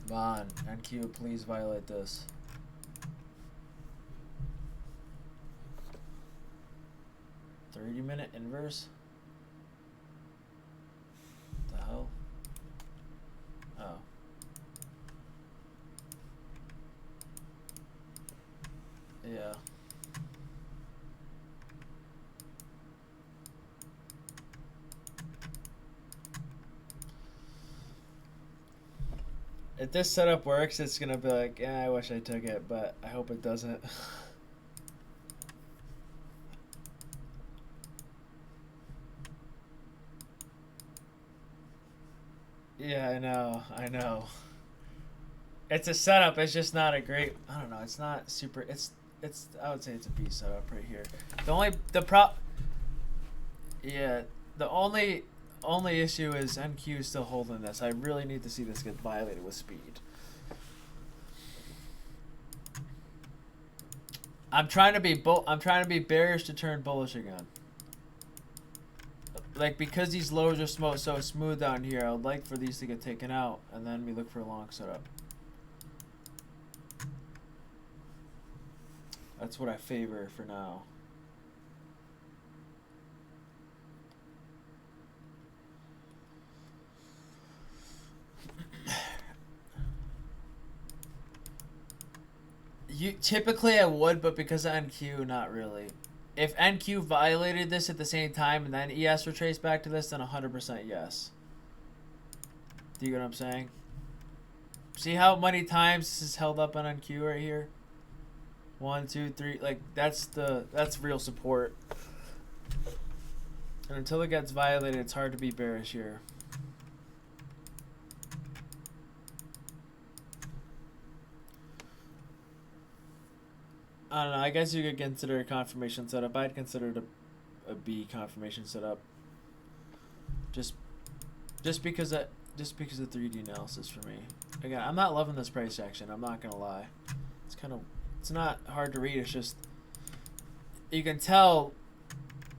Come on, NQ, please violate this. "30-minute inverse? What the hell? Oh. Yeah. If this setup works, it's gonna be like, I wish I took it, but I hope it doesn't. Yeah, I know. It's a setup, it's just not a great, I don't know, it's not super, I would say it's a B setup right here. Yeah, the only issue is NQ is still holding this. I really need to see this get violated with speed. I'm trying to be bearish to turn bullish again. Like, because these lows are so smooth down here, I would like for these to get taken out, and then we look for a long setup. That's what I favor for now. Typically I would, but because of NQ, not really. If NQ violated this at the same time and then ES retraced back to this, then 100% yes. Do you get what I'm saying? See how many times this is held up on NQ right here? 1, 2, 3. Like, that's real support. And until it gets violated, it's hard to be bearish here. I don't know. I guess you could consider a confirmation setup. I'd consider it a B confirmation setup. Just because of 3D analysis for me. Again, I'm not loving this price action. I'm not gonna lie. It's not hard to read. It's just you can tell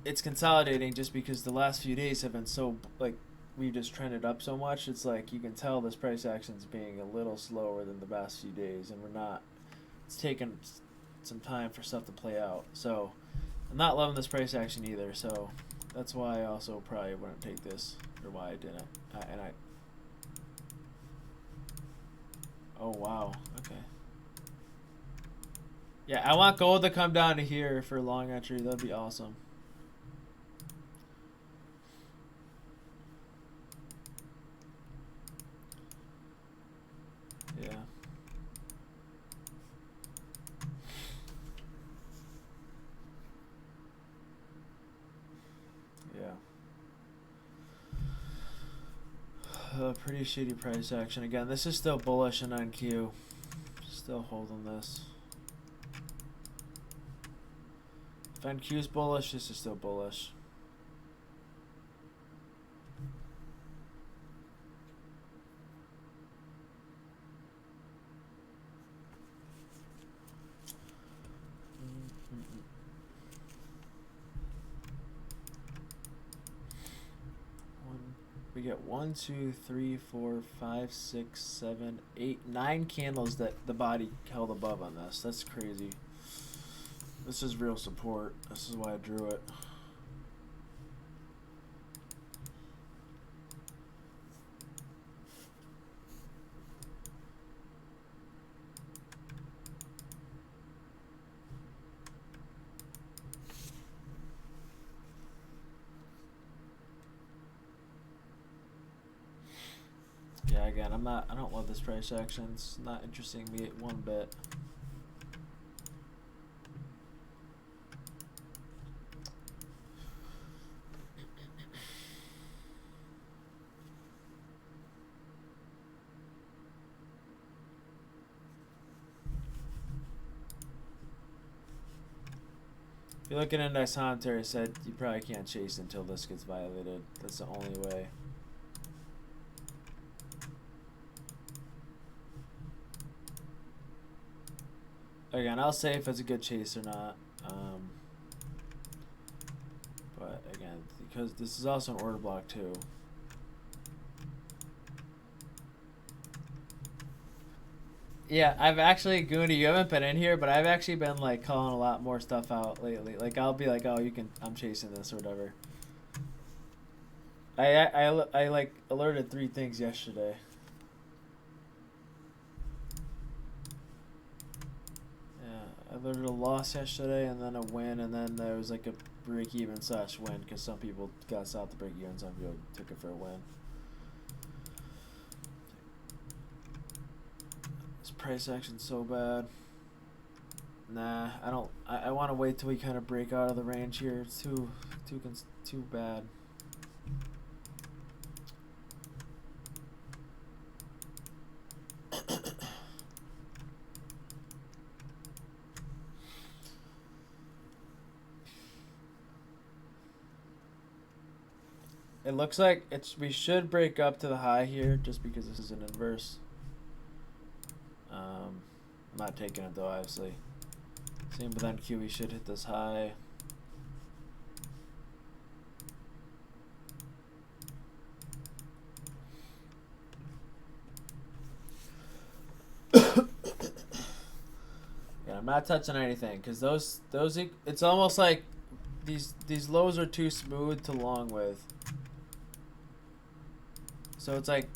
it's consolidating just because the last few days have been so like we've just trended up so much. It's like you can tell this price action's being a little slower than the past few days, and we're not. It's taken some time for stuff to play out. So I'm not loving this price action either. So that's why I also probably wouldn't take this, or why I didn't. Oh wow. Okay. Yeah, I want gold to come down to here for long entry. That'd be awesome. Yeah. Yeah. Pretty shitty price action. Again, this is still bullish in NQ. Still holding this. If NQ is bullish, this is still bullish. We get 1, 2, 3, 4, 5, 6, 7, 8, 9 candles that the body held above on this. That's crazy. This is real support. This is why I drew it. Yeah, again, I don't love this price action. It's not interesting me one bit. If you look at index commentary, said you probably can't chase until this gets violated. That's the only way. Again, I'll say if it's a good chase or not. But again, because this is also an order block too. Yeah, I've actually, Goonie, you haven't been in here, but I've actually been like calling a lot more stuff out lately. Like I'll be like, oh, I'm chasing this or whatever. I like alerted 3 things yesterday. I alerted a loss yesterday, and then a win, and then there was like a break-even / win because some people got south to break-even, some people took it for a win. This price action's so bad. Nah, I don't. I want to wait till we kind of break out of the range here. It's too bad. It looks like we should break up to the high here just because this is an inverse. I'm not taking it though, obviously. Same with NQ, we should hit this high. Yeah, I'm not touching anything because those it's almost like these lows are too smooth to long with. So it's like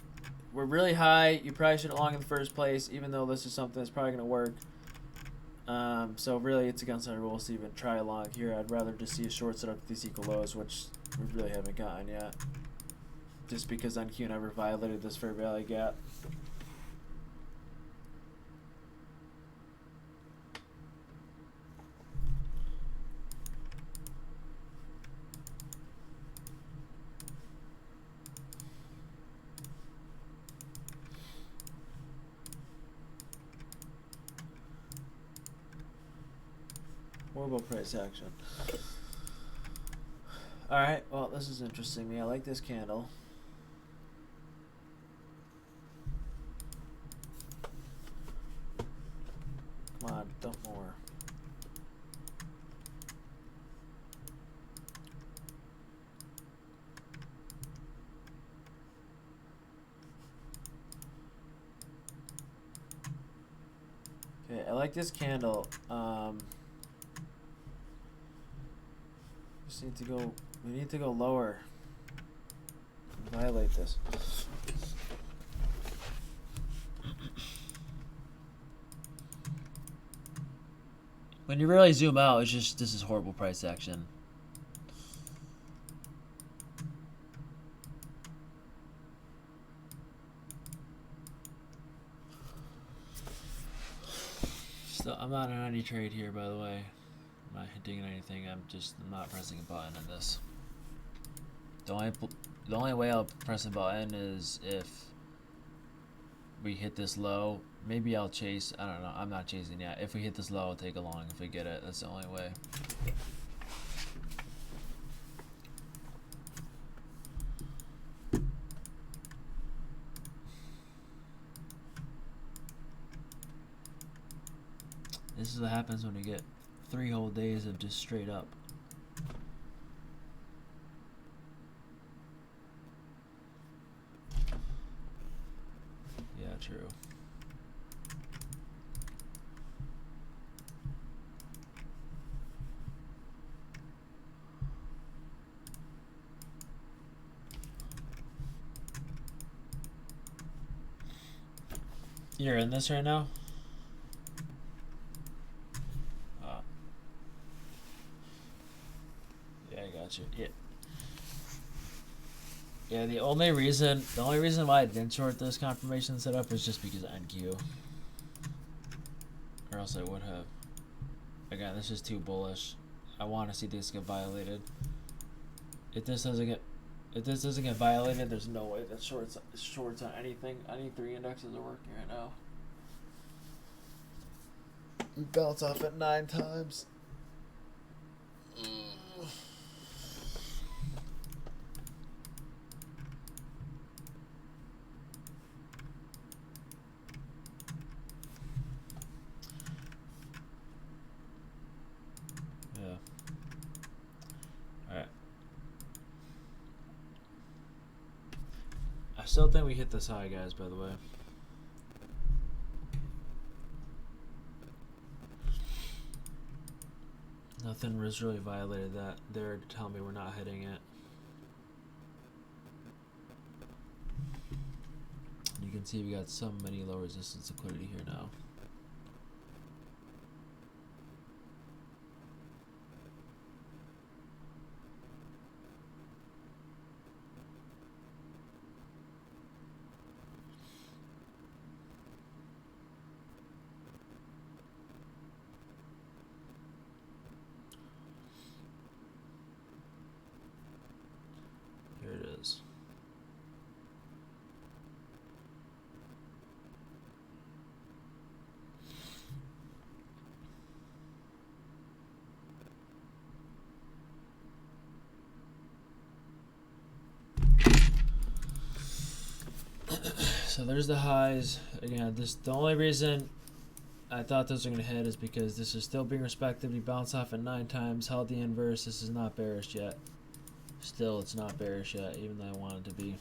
we're really high. You probably shouldn't long in the first place, even though this is something that's probably going to work. So really, it's against our rules to even try a long here. I'd rather just see a short set up to these equal lows, which we really haven't gotten yet. Just because NQ never violated this fair value gap. Horrible price action. Alright, well, this is interesting me. I like this candle. Come on, dump more. Okay, I like this candle. Just need to go. We need to go lower. Violate this. When you really zoom out, it's just this is horrible price action. So I'm not on any trade here, by the way. I'm not hinting at anything. I'm not pressing a button on this. The only way I'll press a button is if we hit this low. Maybe I'll chase. I don't know. I'm not chasing yet. If we hit this low, I'll take a long. If we get it, that's the only way. This is what happens when you get 3 whole days of just straight up. Yeah, true. You're in this right now? Yeah, I got you. Yeah. Yeah, the only reason why I didn't short this confirmation setup was just because of NQ. Or else I would have. Again, this is too bullish. I want to see this get violated. If this doesn't get violated, there's no way that shorts on anything. Any 3 indexes are working right now. We bounce off at 9 times. Yeah. Alright. I still think we hit this high, guys, by the way. Nothing was really violated that there to tell me we're not hitting it. You can see we got so many low resistance liquidity here now. Here it is. So there's the highs. Again, the only reason I thought those were going to hit is because this is still being respected. We bounced off at 9 times, held the inverse. This is not bearish yet. Still, it's not bearish yet, even though I want it to be.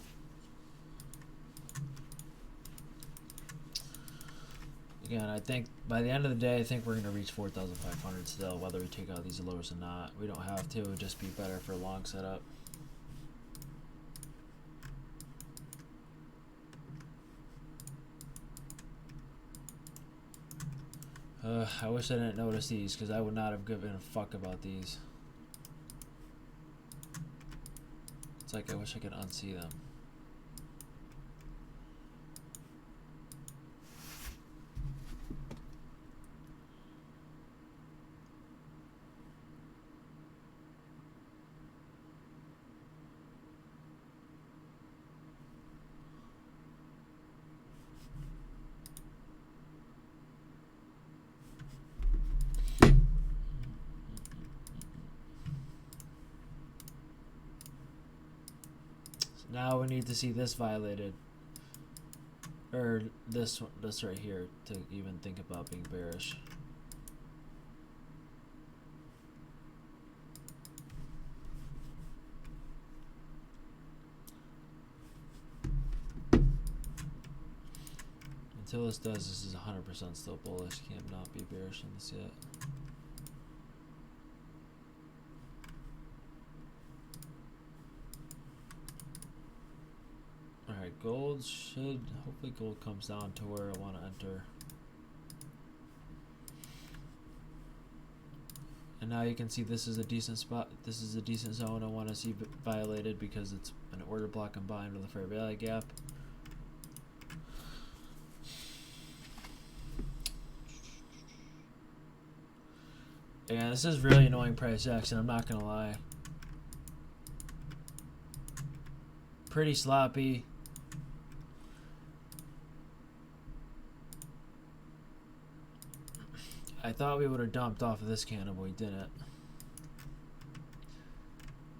Again, I think by the end of the day, I think we're going to reach 4,500 still, whether we take out these lows or not. We don't have to. It would just be better for a long setup. I wish I didn't notice these, because I would not have given a fuck about these. It's like I wish I could unsee them. Now we need to see this violated. Or this right here to even think about being bearish. Until this does, this is 100% still bullish. Can't not be bearish on this yet. Alright, gold should, hopefully gold comes down to where I want to enter. And now you can see this is a decent spot. This is a decent zone I want to see violated because it's an order block combined with a fair value gap. Yeah, this is really annoying price action, I'm not gonna lie. Pretty sloppy. I thought we would have dumped off of this candle, but we didn't.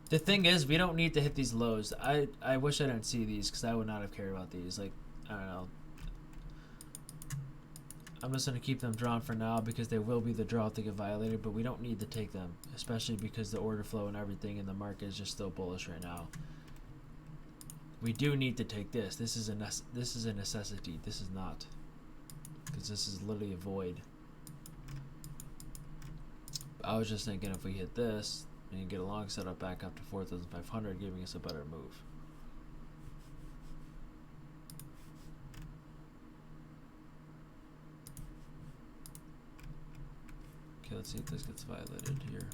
The thing is, we don't need to hit these lows. I wish I didn't see these because I would not have cared about these. Like, I don't know. I'm just going to keep them drawn for now because they will be the draw if they get violated, but we don't need to take them, especially because the order flow and everything in the market is just still bullish right now. We do need to take this. This is a necessity. This is not, because this is literally a void. I was just thinking if we hit this and get a long setup back up to 4,500, giving us a better move. Okay, let's see if this gets violated here.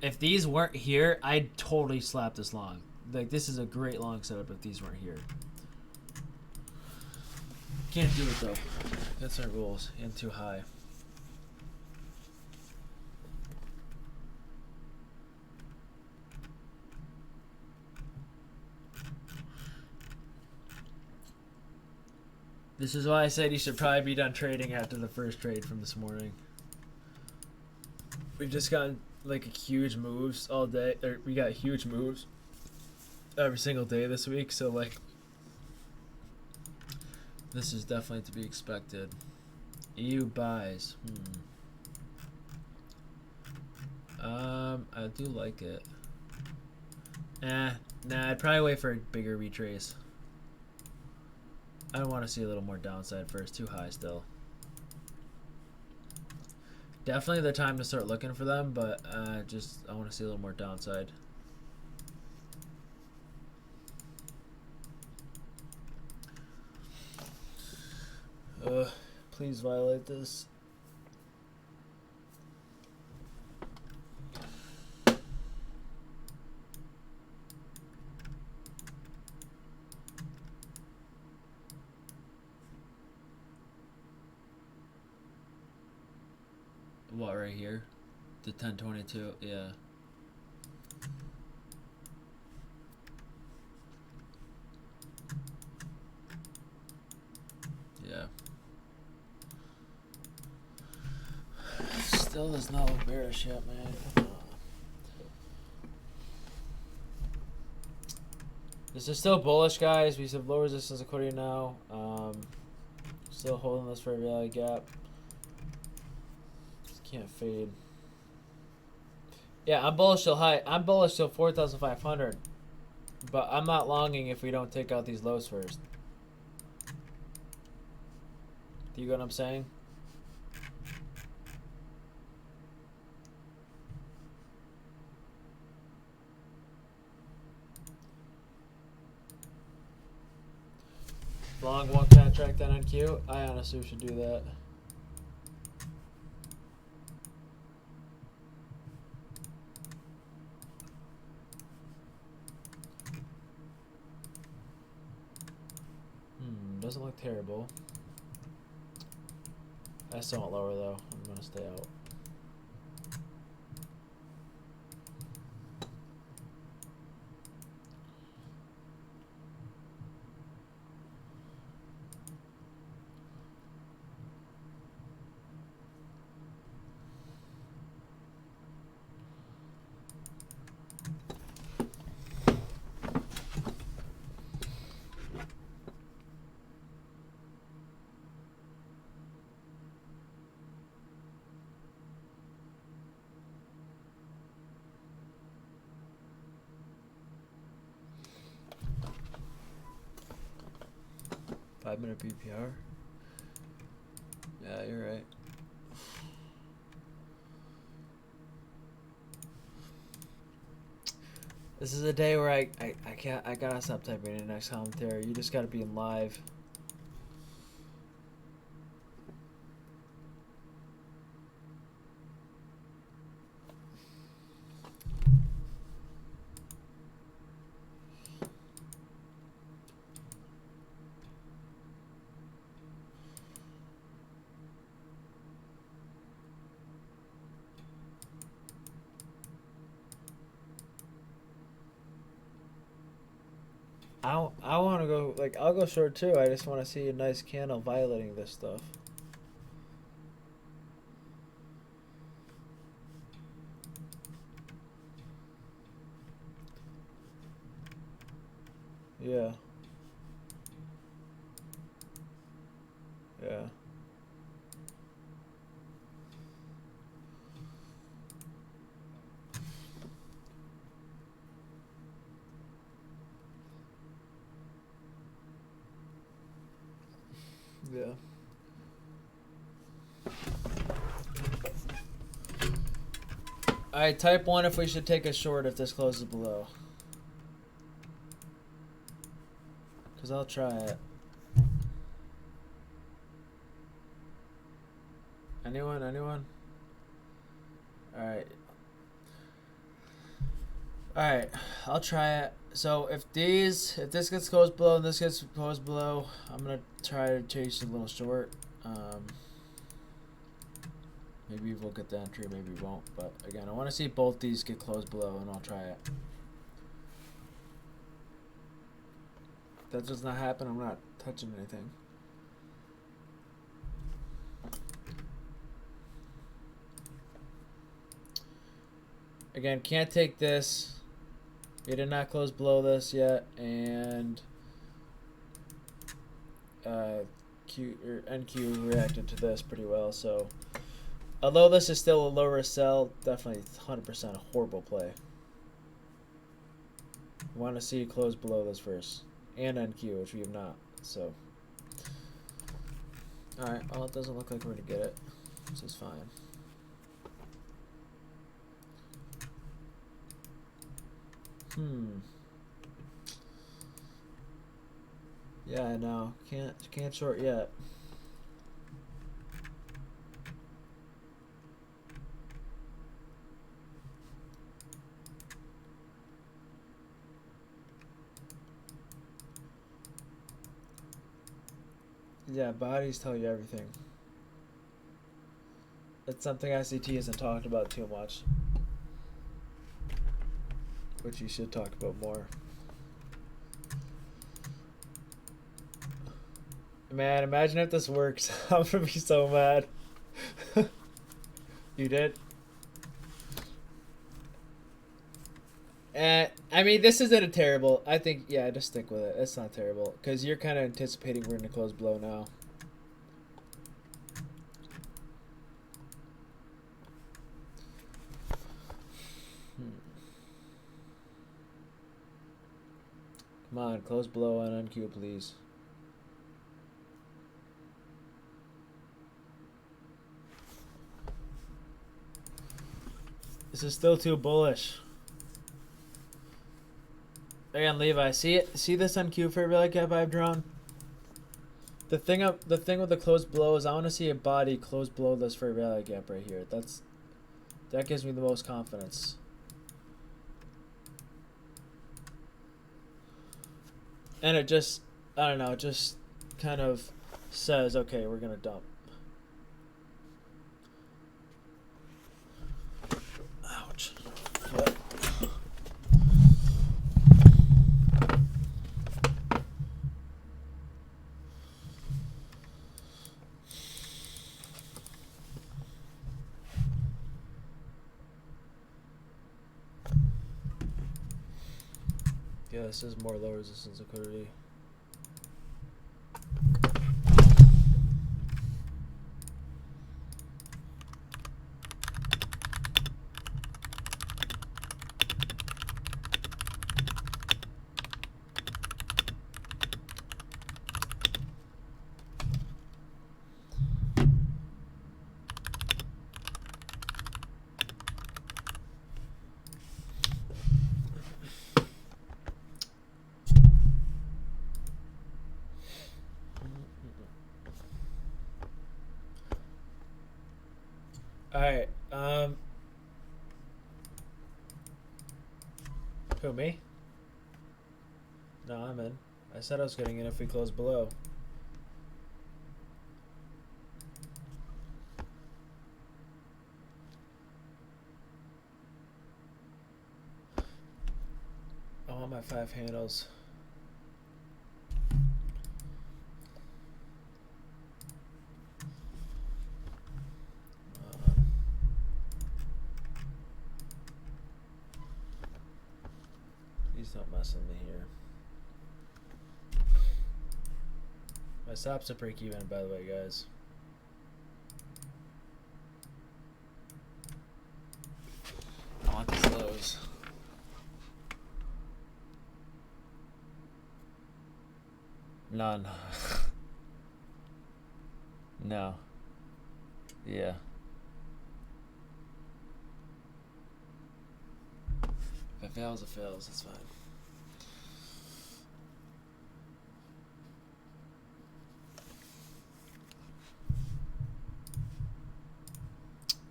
If these weren't here, I'd totally slap this long. Like, this is a great long setup if these weren't here. Can't do it though. That's our rules. And too high. This is why I said you should probably be done trading after the first trade from this morning. We've just gotten like huge moves all day. Or we got huge moves every single day this week. So like, this is definitely to be expected. EU buys. I do like it. Nah, I'd probably wait for a bigger retrace. I want to see a little more downside first. Too high still. Definitely the time to start looking for them, but I want to see a little more downside. Please violate this. What, right here? The 1022, yeah. Yeah. Still does not look bearish yet, man. This is still bullish, guys. We have low resistance according now. Still holding this for a value gap. Can't fade. Yeah, I'm bullish till high. I'm bullish till 4,500. But I'm not longing if we don't take out these lows first. Do you get what I'm saying? Long one contract on NQ. I honestly should do that. Doesn't look terrible. I still want lower though. I'm gonna stay out. 5-minute BPR. Yeah, you're right. This is a day where I gotta stop typing in next commentary. You just gotta be in live. I want to go, like, I'll go short too. I just want to see a nice candle violating this stuff. Yeah. Yeah. Yeah. Alright, type 1 if we should take a short if this closes below. Because I'll try it. Anyone? Alright. Alright, I'll try it. So if this gets closed below and this gets closed below, I'm gonna try to chase a little short. Maybe we'll get the entry, maybe we won't. But again, I want to see both these get closed below, and I'll try it. If that does not happen, I'm not touching anything. Again, can't take this. We did not close below this yet, and NQ reacted to this pretty well. So, although this is still a low risk sell, definitely 100% a horrible play. Want to see it close below this first, and NQ, which we have not. So, all right. Well, it doesn't look like we're gonna get it, which is fine. Yeah, I know. Can't short yet. Yeah, bodies tell you everything. It's something ICT hasn't talked about too much, which you should talk about more. Man, imagine if this works. I'm gonna be so mad. You did? I mean, this isn't a terrible. I think, yeah, just stick with it. It's not terrible. Because you're kind of anticipating we're going to close below now. Come on, close below on NQ, please. This is still too bullish. Again, Levi, see it? See this NQ for every gap I've drawn? The thing with the close below is I want to see a body close below this for a rally gap right here. That gives me the most confidence. And it just, I don't know, it just kind of says, okay, we're gonna dump. Ouch. What? Yeah, this is more low resistance liquidity. Alright, who, me? No, I'm in. I said I was getting in if we close below. I want my 5 handles. Please don't mess with me here. My stops at break even, by the way, guys. I want these lows. None. No. Yeah. If it fails, it fails. It's fine.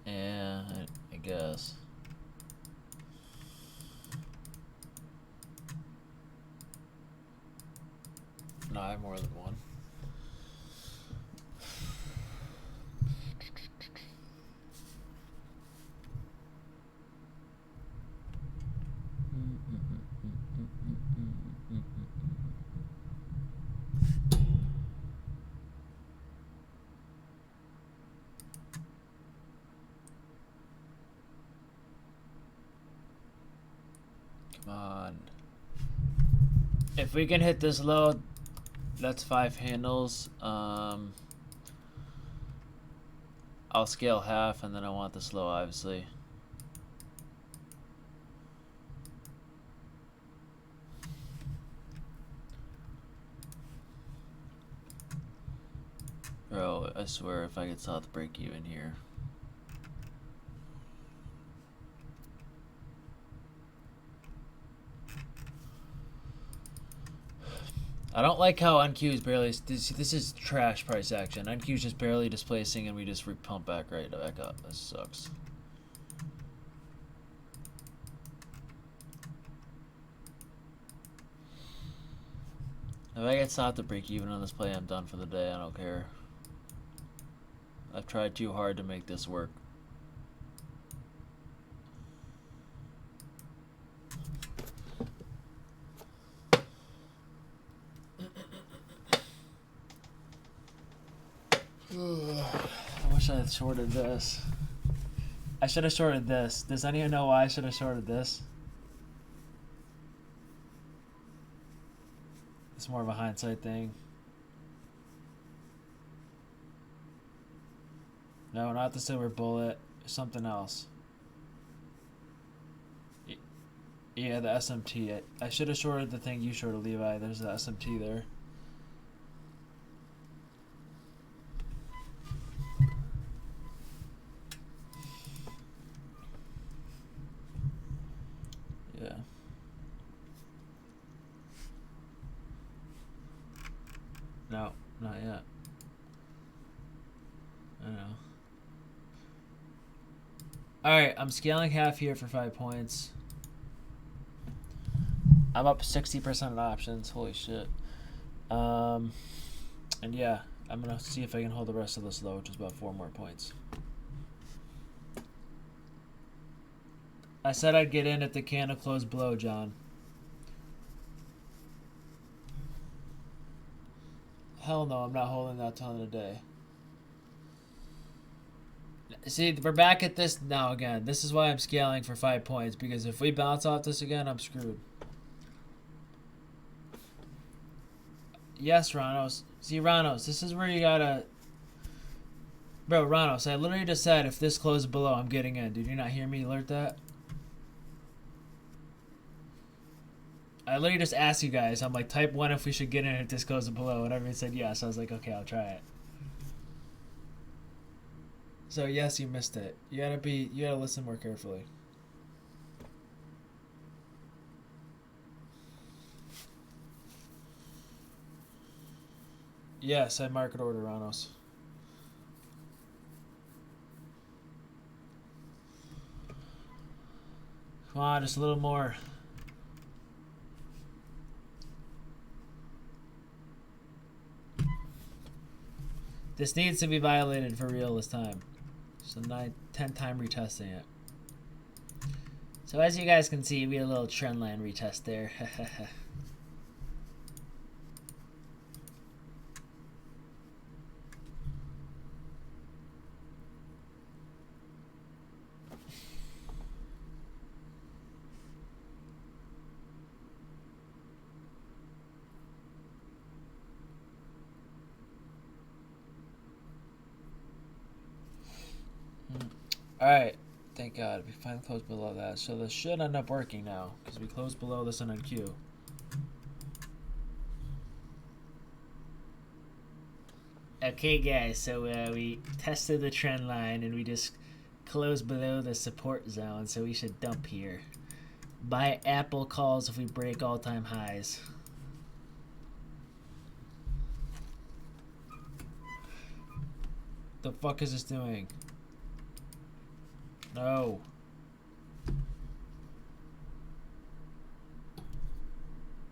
Yeah, I guess. No, I have more than one. Come on. If we can hit this low, that's 5 handles. I'll scale half, and then I want this low, obviously. Bro, I swear if I get south break even here. I don't like how UnQ is barely. This is trash price action. UnQ is just barely displacing, and we just pump back back up. This sucks. If I get south to break even on this play, I'm done for the day. I don't care. I've tried too hard to make this work. I wish I had shorted this. I should have shorted this. Does anyone know why I should have shorted this? It's more of a hindsight thing. No, not the silver bullet. Something else. Yeah, the SMT. I should have shorted the thing you shorted, Levi. There's the SMT there. Yeah. No, not yet. I know. Alright, I'm scaling half here for 5 points. I'm up 60% on options. Holy shit. And yeah, I'm going to see if I can hold the rest of this low, which is about 4 more points. I said I'd get in if the candle closed below, John. Hell no, I'm not holding that ton of the day. See, we're back at this now again. This is why I'm scaling for 5 points, because if we bounce off this again, I'm screwed. Yes, Ranos. See, Ranos, this is where you gotta... Bro, Ranos, I literally just said if this closes below, I'm getting in. Did you not hear me alert that? I literally just asked you guys. I'm like, type 1 if we should get in if this closes below. And everyone said yes. I was like, okay, I'll try it. So yes, you missed it. You gotta listen more carefully. Yes, I market order Ranos. Come on, just a little more. This needs to be violated for real this time. So 10 time retesting it. So as you guys can see, we had a little trend line retest there. Alright, thank God. We finally closed below that. So this should end up working now, because we closed below this on Q. Okay guys, so we tested the trend line and we just closed below the support zone, so we should dump here. Buy Apple calls if we break all-time highs. The fuck is this doing? No.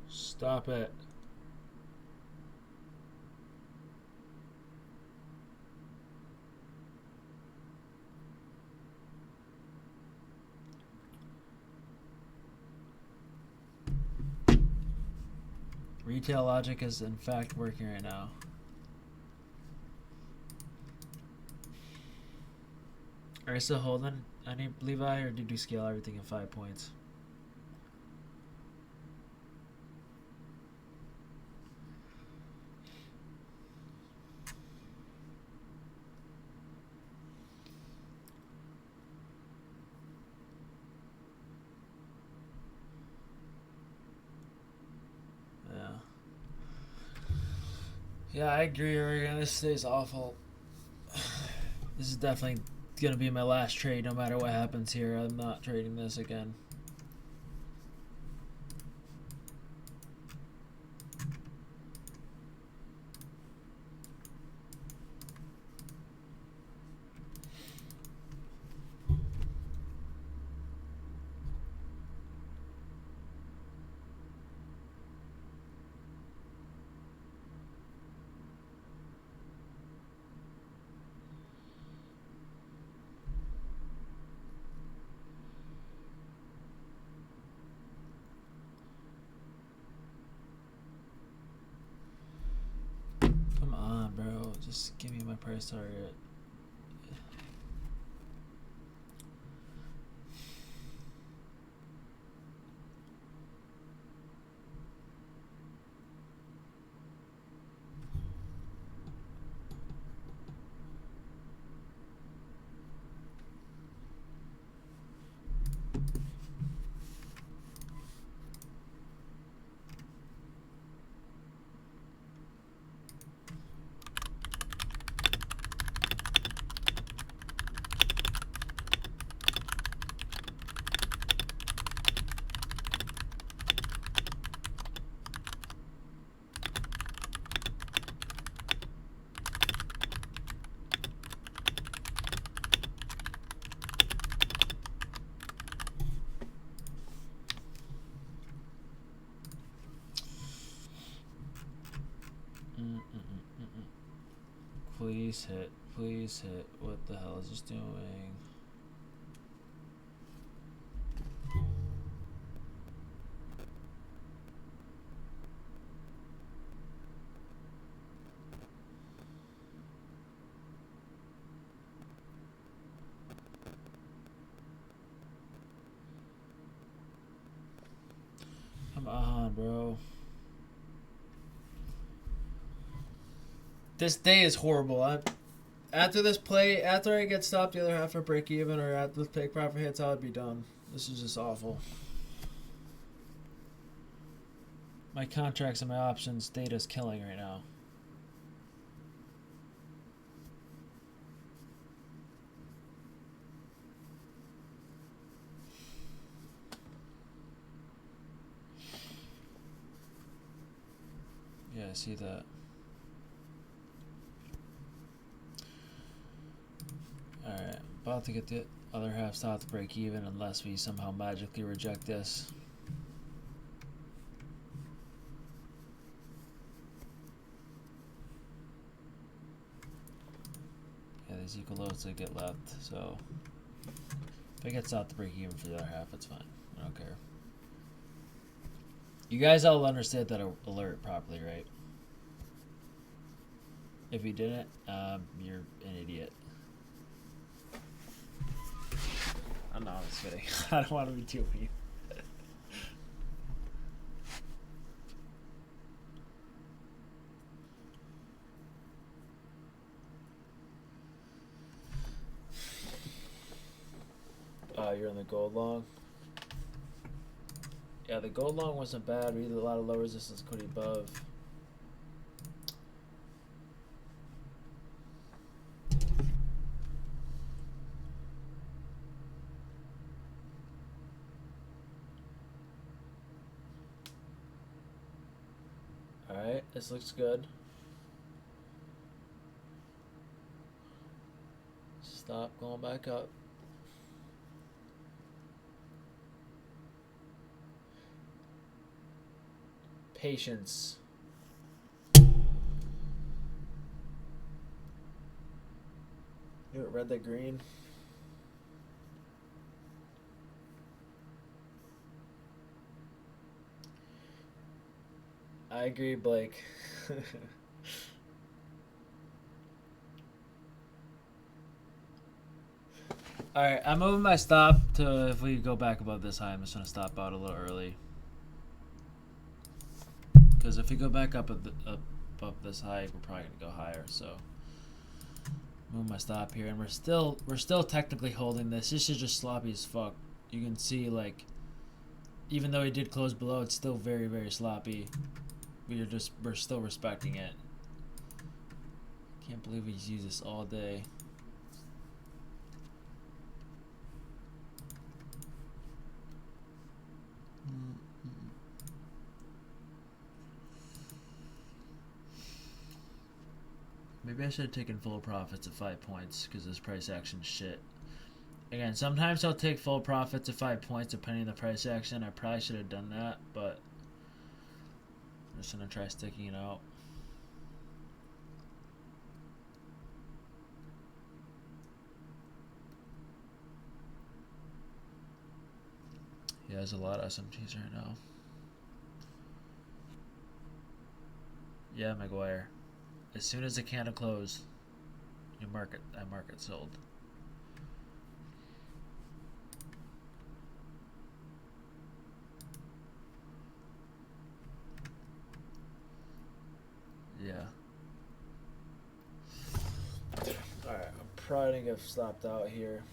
Stop it. Retail logic is in fact working right now. Are you still holding any Levi, or did you scale everything in 5 points? Yeah, I agree, Oregon. This stays awful. This is definitely gonna be my last trade no matter what happens here. I'm not trading this again. Bro, just give me my price target. Please hit. Please hit. What the hell is this doing? Come on, bro. This day is horrible. After this play, after I get stopped the other half or break even, or after the take profit hits, I would be done. This is just awful. My contracts and my options data is killing right now. Yeah, I see that. Alright, about to get Other half stop to break even unless we somehow magically reject this. Yeah, these equal loads that get left, so if it gets out to break even for the other half, it's fine. I don't care. You guys all understood that alert properly, right? If you didn't, you're an idiot. I'm not just kidding. I don't want to be too mean. You're in the gold long. Yeah, the gold long wasn't bad. We did a lot of low resistance equity above. Alright, this looks good. Stop going back up. Patience. Knew it read the green. I agree, Blake. Alright, I'm moving my stop to, if we go back above this high, I'm just going to stop out a little early. Because if we go back up this high, we're probably going to go higher, so. Move my stop here, and we're still technically holding this. This is just sloppy as fuck. You can see, like, even though he did close below, it's still very, very sloppy. We're still respecting it. Can't believe he's used this all day. Maybe I should have taken full profits at 5 points because this price action shit. Again, sometimes I'll take full profits at 5 points depending on the price action. I probably should have done that, but I'm just going to try sticking it out. Yeah, there's a lot of SMTs right now. Yeah, McGuire. As soon as the candle close, I mark it sold. Yeah. Alright, I'm probably gonna get stopped out here.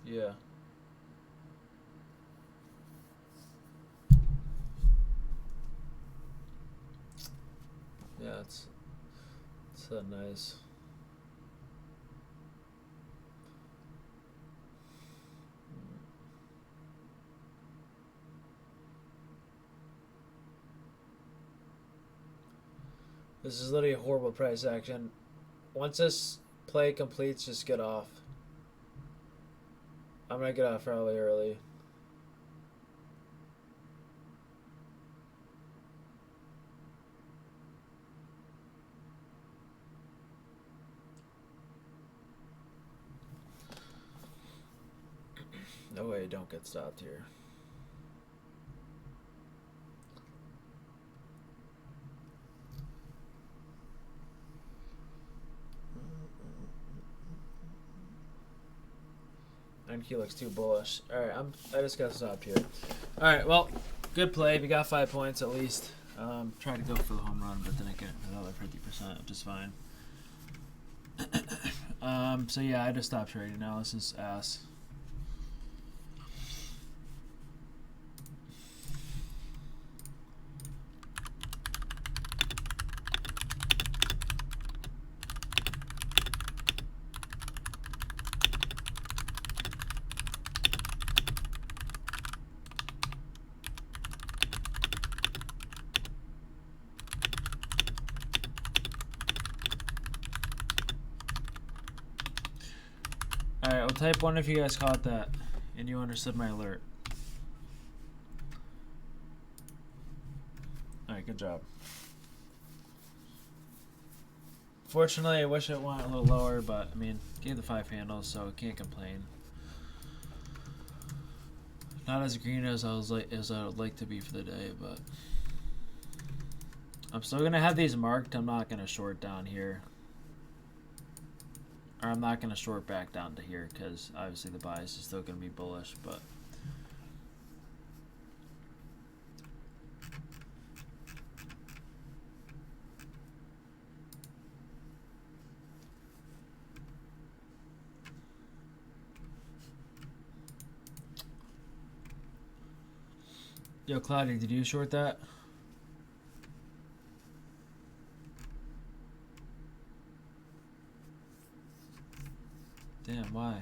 Yeah. Yeah, it's nice. This is literally a horrible price action. Once this play completes, just get off. I'm gonna get off really early. No way, don't get stopped here. He looks too bullish. All right, I just got stopped here. All right, well, good play. We got 5 points at least. Tried to go for the home run, but then I get another 50%, which is fine. So yeah, I just stopped trading now. This is ass. Alright, well type 1 if you guys caught that and you understood my alert. Alright, good job. Fortunately, I wish it went a little lower, but I mean, gave the 5 handles, so can't complain. Not as green as I would like to be for the day, but I'm still gonna have these marked. I'm not gonna short down here, or I'm not gonna short back down to here because obviously the bias is still gonna be bullish, but. Yo, Claudia, did you short that? Damn, why?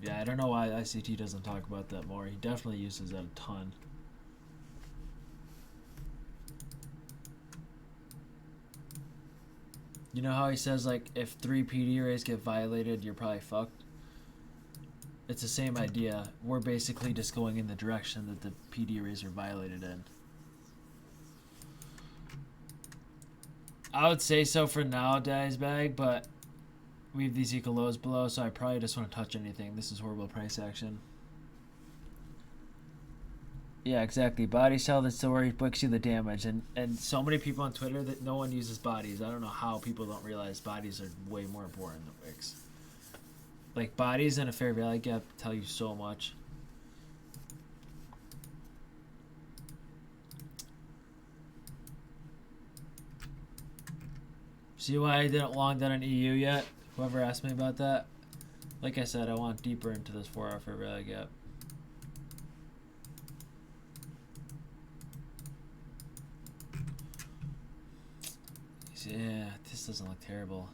Yeah, I don't know why ICT doesn't talk about that more. He definitely uses that a ton. You know how he says, like, if 3 PD arrays get violated, you're probably fucked? It's the same idea. We're basically just going in the direction that the PD arrays are violated in. I would say so for nowadays, bag, but we have these equal lows below, so I probably just want to touch anything. This is horrible price action. Yeah, exactly. Body sell that's still where he books you the damage, and so many people on Twitter that no one uses bodies. I don't know how people don't realize bodies are way more important than wicks. Like bodies and a fair value gap tell you so much. See why I didn't long that on EU yet? Whoever asked me about that. Like I said, I want deeper into this 4-hour fair value gap. Yeah, this doesn't look terrible.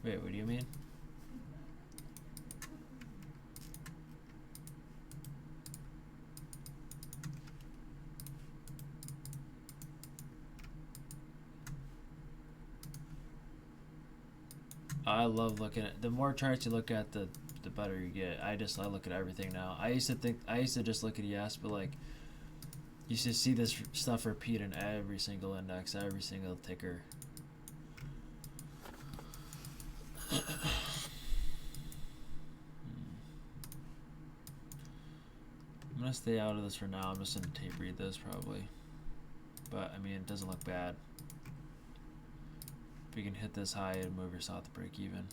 Wait, what do you mean? I love looking at the more charts you look at, the better you get. I look at everything now. I used to just look at ES, but like you should see this stuff repeat in every single index, every single ticker. I'm gonna stay out of this for now. I'm just gonna tape read this probably, but I mean it doesn't look bad. If you can hit this high and move yourself to break even.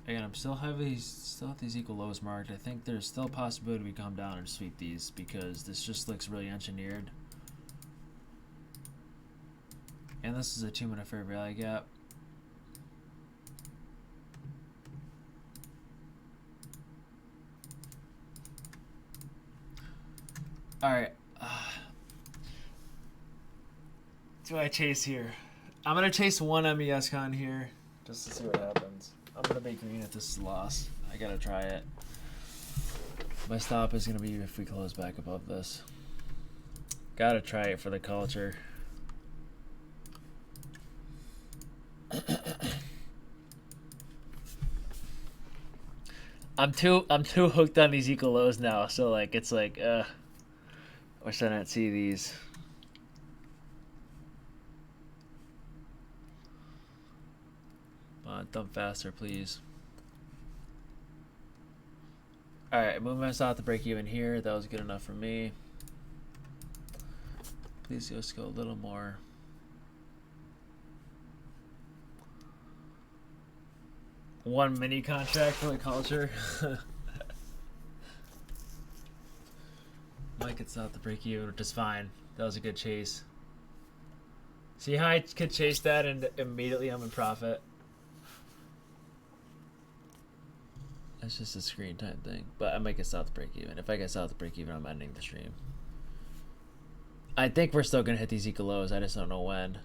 Again, I'm still have these equal lows marked. I think there's still a possibility we come down and sweep these because this just looks really engineered. And this is a 2-minute fair value gap. All right. Do I chase here? I'm gonna chase one MES con here just to see what happens. I'm gonna make green if this is a loss. I gotta try it. My stop is gonna be if we close back above this. Gotta try it for the culture. I'm too hooked on these equal lows now, so like it's like wish I didn't see these. Dump faster, please. Alright, movement south to break even here. That was good enough for me. Please just go a little more. One mini contract for the culture. Might get south to break even, which is fine. That was a good chase. See how I could chase that and immediately I'm in profit? That's just a screen time thing. But I might get south to break even. If I get south to break even, I'm ending the stream. I think we're still going to hit these equal lows. I just don't know when.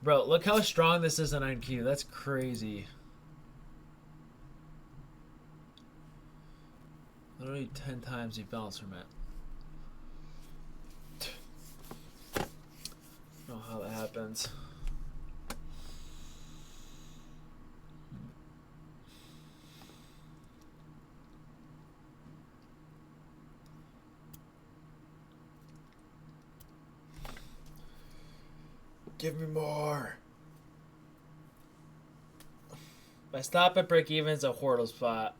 Bro, look how strong this is on IQ. That's crazy. Literally 10 times you bounce from it. I don't know how that happens. Give me more. My stop at break even is a horrible spot.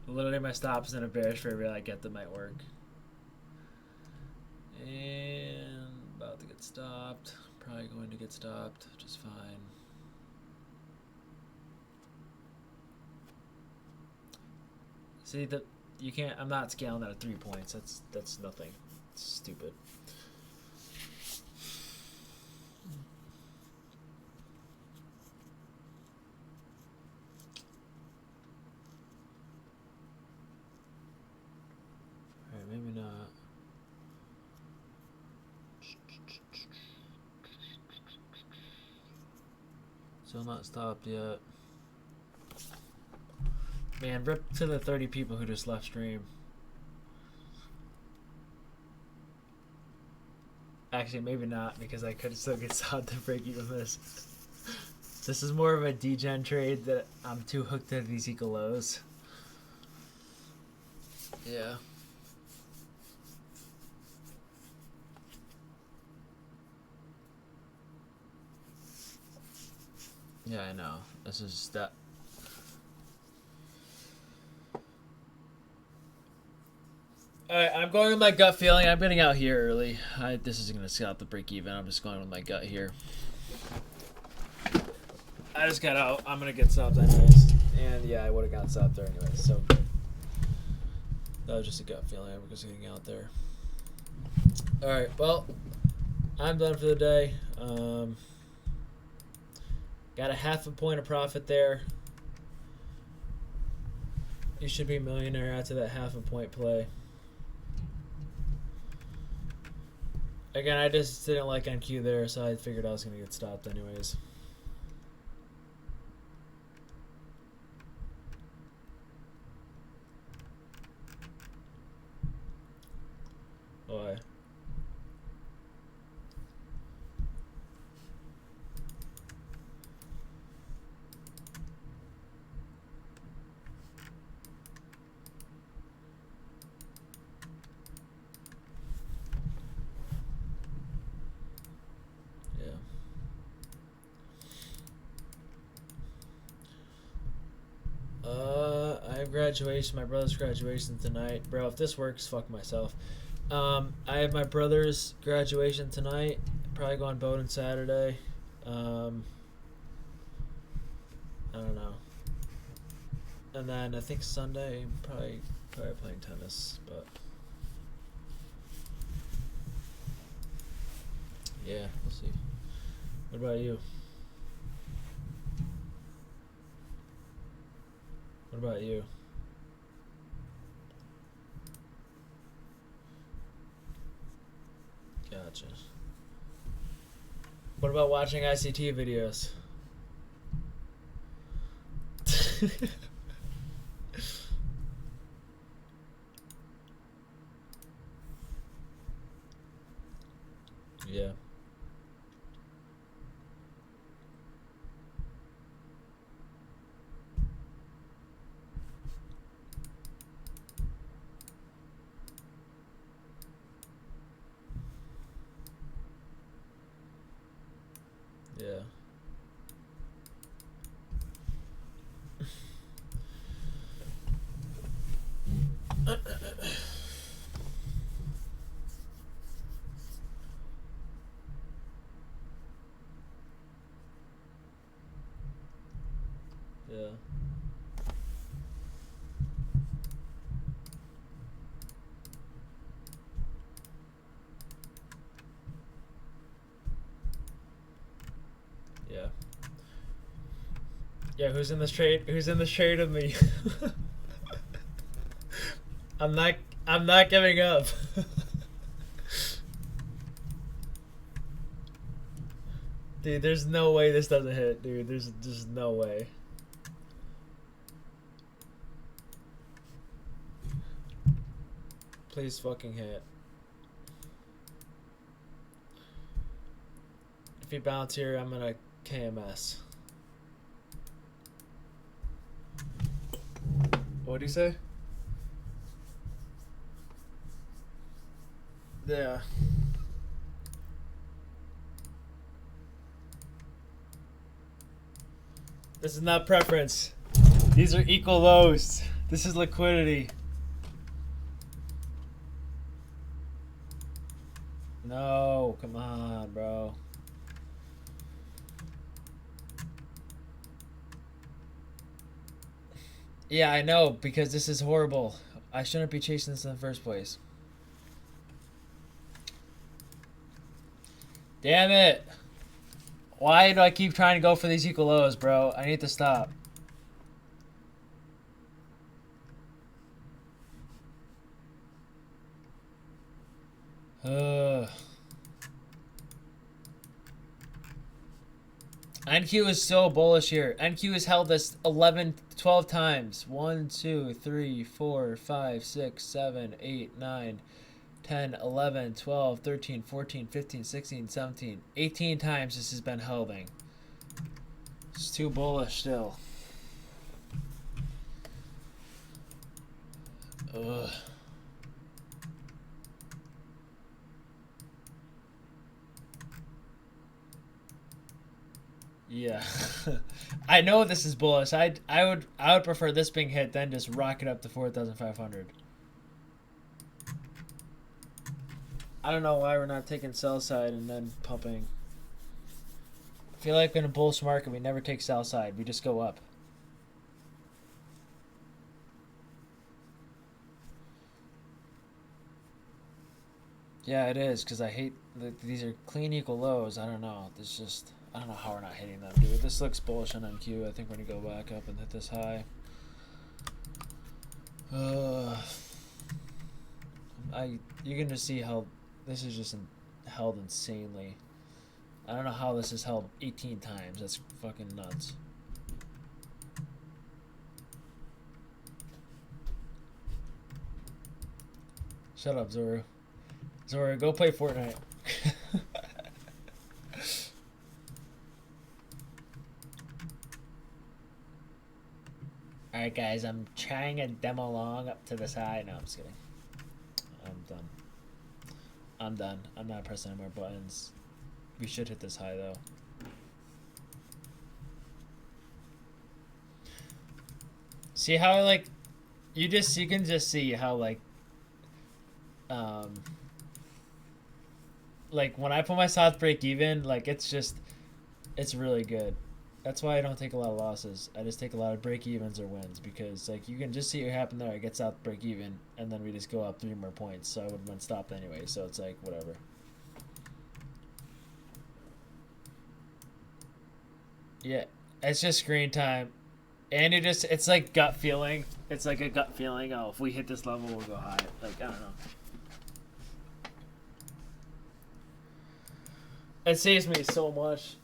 Literally, my stop's in a bearish favor. I get that might work. And about to get stopped. Probably going to get stopped, which is fine. See that you can't. I'm not scaling that at 3 points. That's nothing. It's stupid. Alright, maybe not. Still not stopped yet. Man, rip to the 30 people who just left stream. Actually, maybe not, because I could still get stopped to break even this. This is more of a degen trade that I'm too hooked at these equal lows. Yeah. Yeah, I know. This is that. Alright, I'm going with my gut feeling. I'm getting out here early. This isn't going to scalp the break even. I'm just going with my gut here. I just got out. I'm going to get stopped anyways. And yeah, I would have got stopped there anyways. So that was just a gut feeling. I'm just getting out there. Alright, well, I'm done for the day. Got a 0.5 point of profit there. You should be a millionaire after that 0.5 point play. Again, I just didn't like NQ there, so I figured I was going to get stopped anyways. Why? Graduation, my brother's graduation tonight. Bro, if this works, fuck myself. I have my brother's graduation tonight. Probably going boating Saturday. I don't know. And then I think Sunday, probably playing tennis, but yeah, we'll see. What about you? What about you? Gotcha. What about watching ICT videos? Yeah. Yeah. Yeah. Yeah, who's in this trade? Who's in this trade with me? I'm not giving up. Dude, there's no way this doesn't hit, dude. There's just no way. Please fucking hit. If you bounce here, I'm gonna KMS. What do you say? Yeah. This is not preference. These are equal lows. This is liquidity. No, come on, bro. Yeah, I know, because this is horrible. I shouldn't be chasing this in the first place. Damn it. Why do I keep trying to go for these equal lows, bro? I need to stop. NQ is so bullish here. NQ has held this 11, 12 times. 1, 2, 3, 4, 5, 6, 7, 8, 9, 10, 11, 12, 13, 14, 15, 16, 17. 18 times this has been holding. It's too bullish still. Ugh. Yeah. I know this is bullish. I would prefer this being hit than just rocket up to 4,500. I don't know why we're not taking sell side and then pumping. I feel like in a bullish market we never take sell side. We just go up. Yeah, it is, because I hate these are clean equal lows. I don't know. It's just I don't know how we're not hitting them, dude. This looks bullish on NQ. I think we're gonna go back up and hit this high. You can just see how this is just held insanely. I don't know how this is held 18 times. That's fucking nuts. Shut up, Zoro. Zoro, go play Fortnite. Alright guys, I'm trying a demo long up to the side. No, I'm just kidding. I'm done. I'm done. I'm not pressing any more buttons. We should hit this high though. See how like you can just see how like when I put my south break even, like it's really good. That's why I don't take a lot of losses. I just take a lot of break evens or wins, because like you can just see what happened there. I get south break even and then we just go up 3 more points. So I would have been stopped anyway, so it's like whatever. Yeah, it's just screen time. And it's like gut feeling. It's like a gut feeling. Oh, if we hit this level, we'll go high. Like, I don't know. It saves me so much.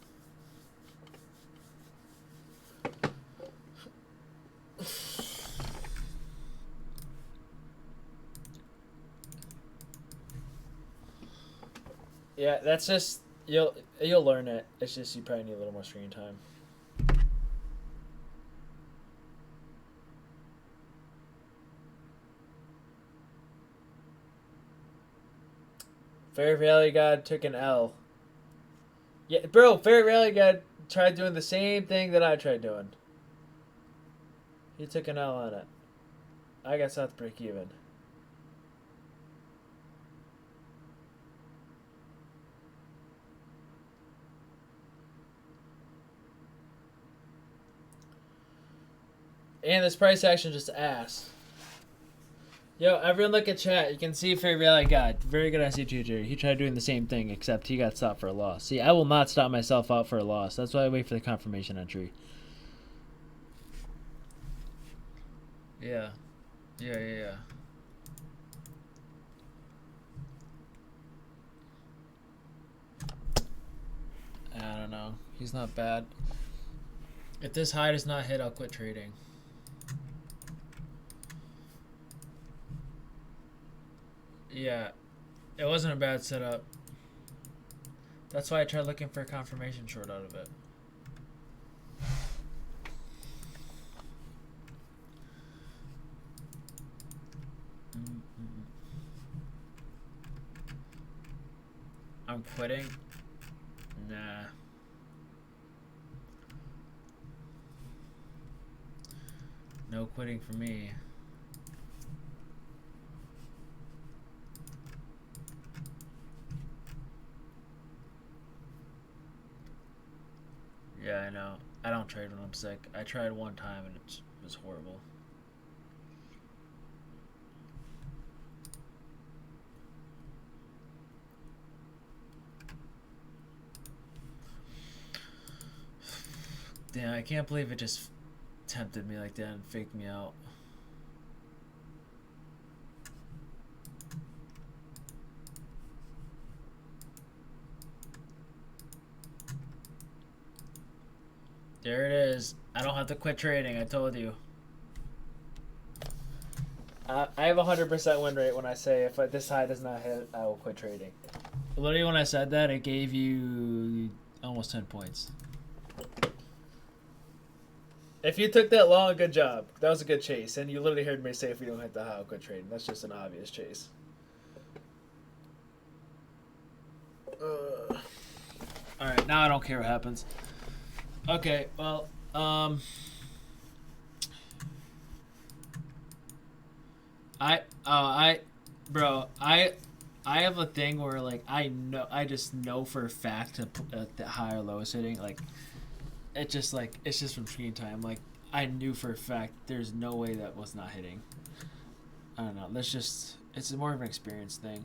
Yeah, that's just you'll learn it. It's just you probably need a little more screen time. Fair Valley God took an L. Yeah, bro, Fair Valley God tried doing the same thing that I tried doing. He took an L on it. I got south break even. And this price action just ass. Yo, everyone look at chat. You can see Fair Valley God. Very good ICT. He tried doing the same thing, except he got stopped for a loss. See, I will not stop myself out for a loss. That's why I wait for the confirmation entry. Yeah. Yeah. I don't know. He's not bad. If this high does not hit, I'll quit trading. Yeah. It wasn't a bad setup. That's why I tried looking for a confirmation short out of it. I'm quitting? Nah. No quitting for me. Yeah, I know. I don't trade when I'm sick. I tried one time and it was horrible. Damn, I can't believe it just tempted me like that and faked me out. There it is. I don't have to quit trading, I told you. I have a 100% win rate when I say if this high does not hit, I will quit trading. Literally when I said that, it gave you almost 10 points. If you took that long, good job. That was a good chase. And you literally heard me say if we don't hit the high, I'll quit trading. That's just an obvious chase. Alright, now I don't care what happens. Okay, well, I have a thing where like I just know for a fact that high or low is hitting. Like it's just from screen time. Like I knew for a fact there's no way that was not hitting. I don't know. It's more of an experience thing.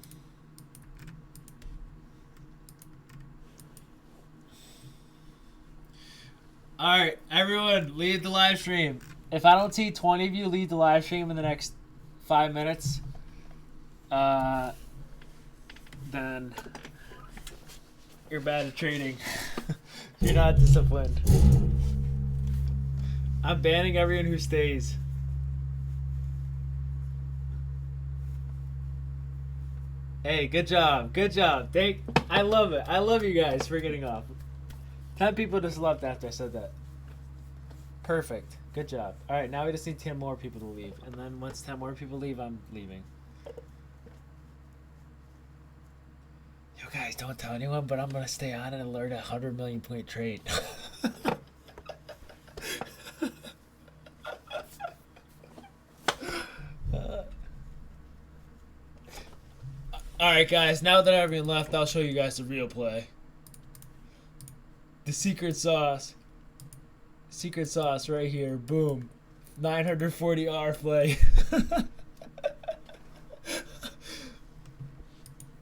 All right, everyone, leave the live stream. If I don't see 20 of you leave the live stream in the next 5 minutes, then you're bad at trading. You're not disciplined. I'm banning everyone who stays. Hey, good job. Good job. I love it. I love you guys for getting off. 10 people just left after I said that. Perfect. Good job. All right, now we just need 10 more people to leave. And then once 10 more people leave, I'm leaving. You guys, don't tell anyone, but I'm going to stay on and learn a 100 million point trade. Alright, guys, now that everyone left, I'll show you guys the real play. The secret sauce. Secret sauce right here. Boom. 940 R play.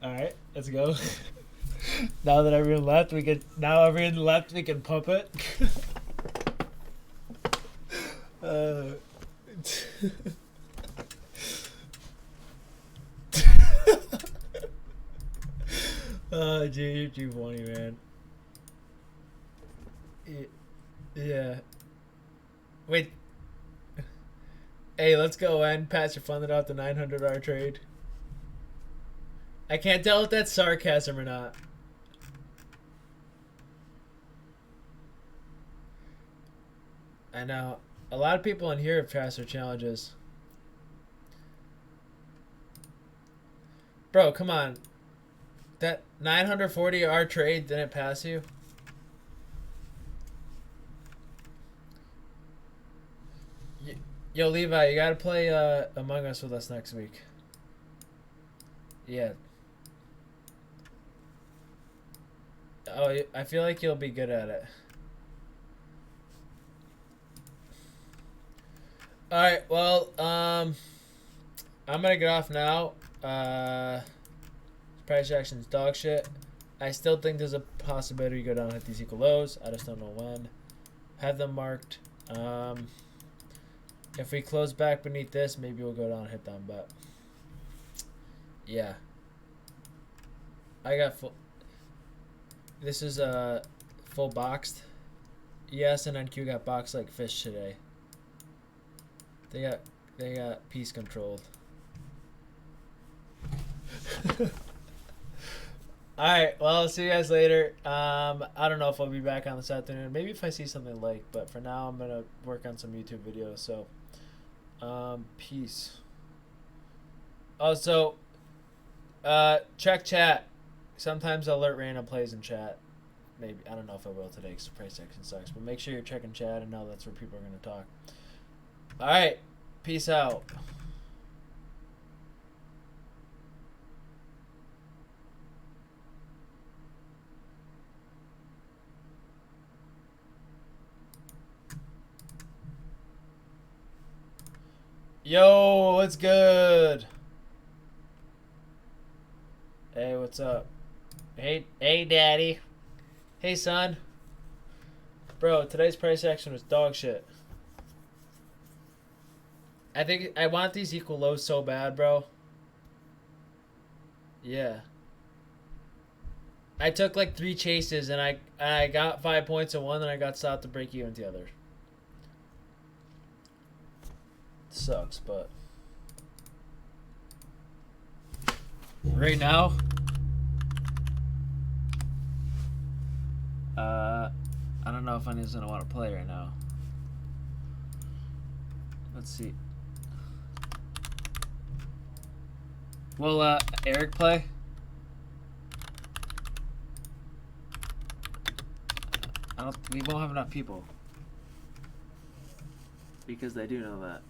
Alright, let's go. Now that everyone left, we can pump it. Oh, dude, you're too funny, man. Yeah. Wait. Hey, let's go and pass your funded out the 900R trade. I can't tell if that's sarcasm or not. I know. A lot of people in here have passed their challenges. Bro, come on. That 940R trade didn't pass you? Yo, Levi, you gotta play Among Us with us next week. Yeah. Oh, I feel like you'll be good at it. Alright, well, I'm gonna get off now. Price action's dog shit. I still think there's a possibility to go down and hit these equal lows. I just don't know when. Have them marked. If we close back beneath this, maybe we'll go down and hit them, but yeah. I got full. This is full boxed. ES and NQ got boxed like fish today. They got piece controlled. Alright, well, I'll see you guys later. I don't know if I'll be back on this afternoon. Maybe if I see something like, but for now I'm gonna work on some YouTube videos, so peace. Also, check chat. Sometimes I'll alert random plays in chat. Maybe, I don't know if I will today because the price action sucks, but make sure you're checking chat and know that's where people are gonna talk. Alright, peace out. Yo, what's good? Hey, what's up? Hey, daddy. Hey, son. Bro, today's price action was dog shit. I think I want these equal lows so bad, bro. Yeah. I took like 3 chases and I got 5 points in one and I got stopped to break even the other. Sucks, but right now, I don't know if anyone's gonna want to play right now. Let's see. Will Eric play? We won't have enough people because they do know that.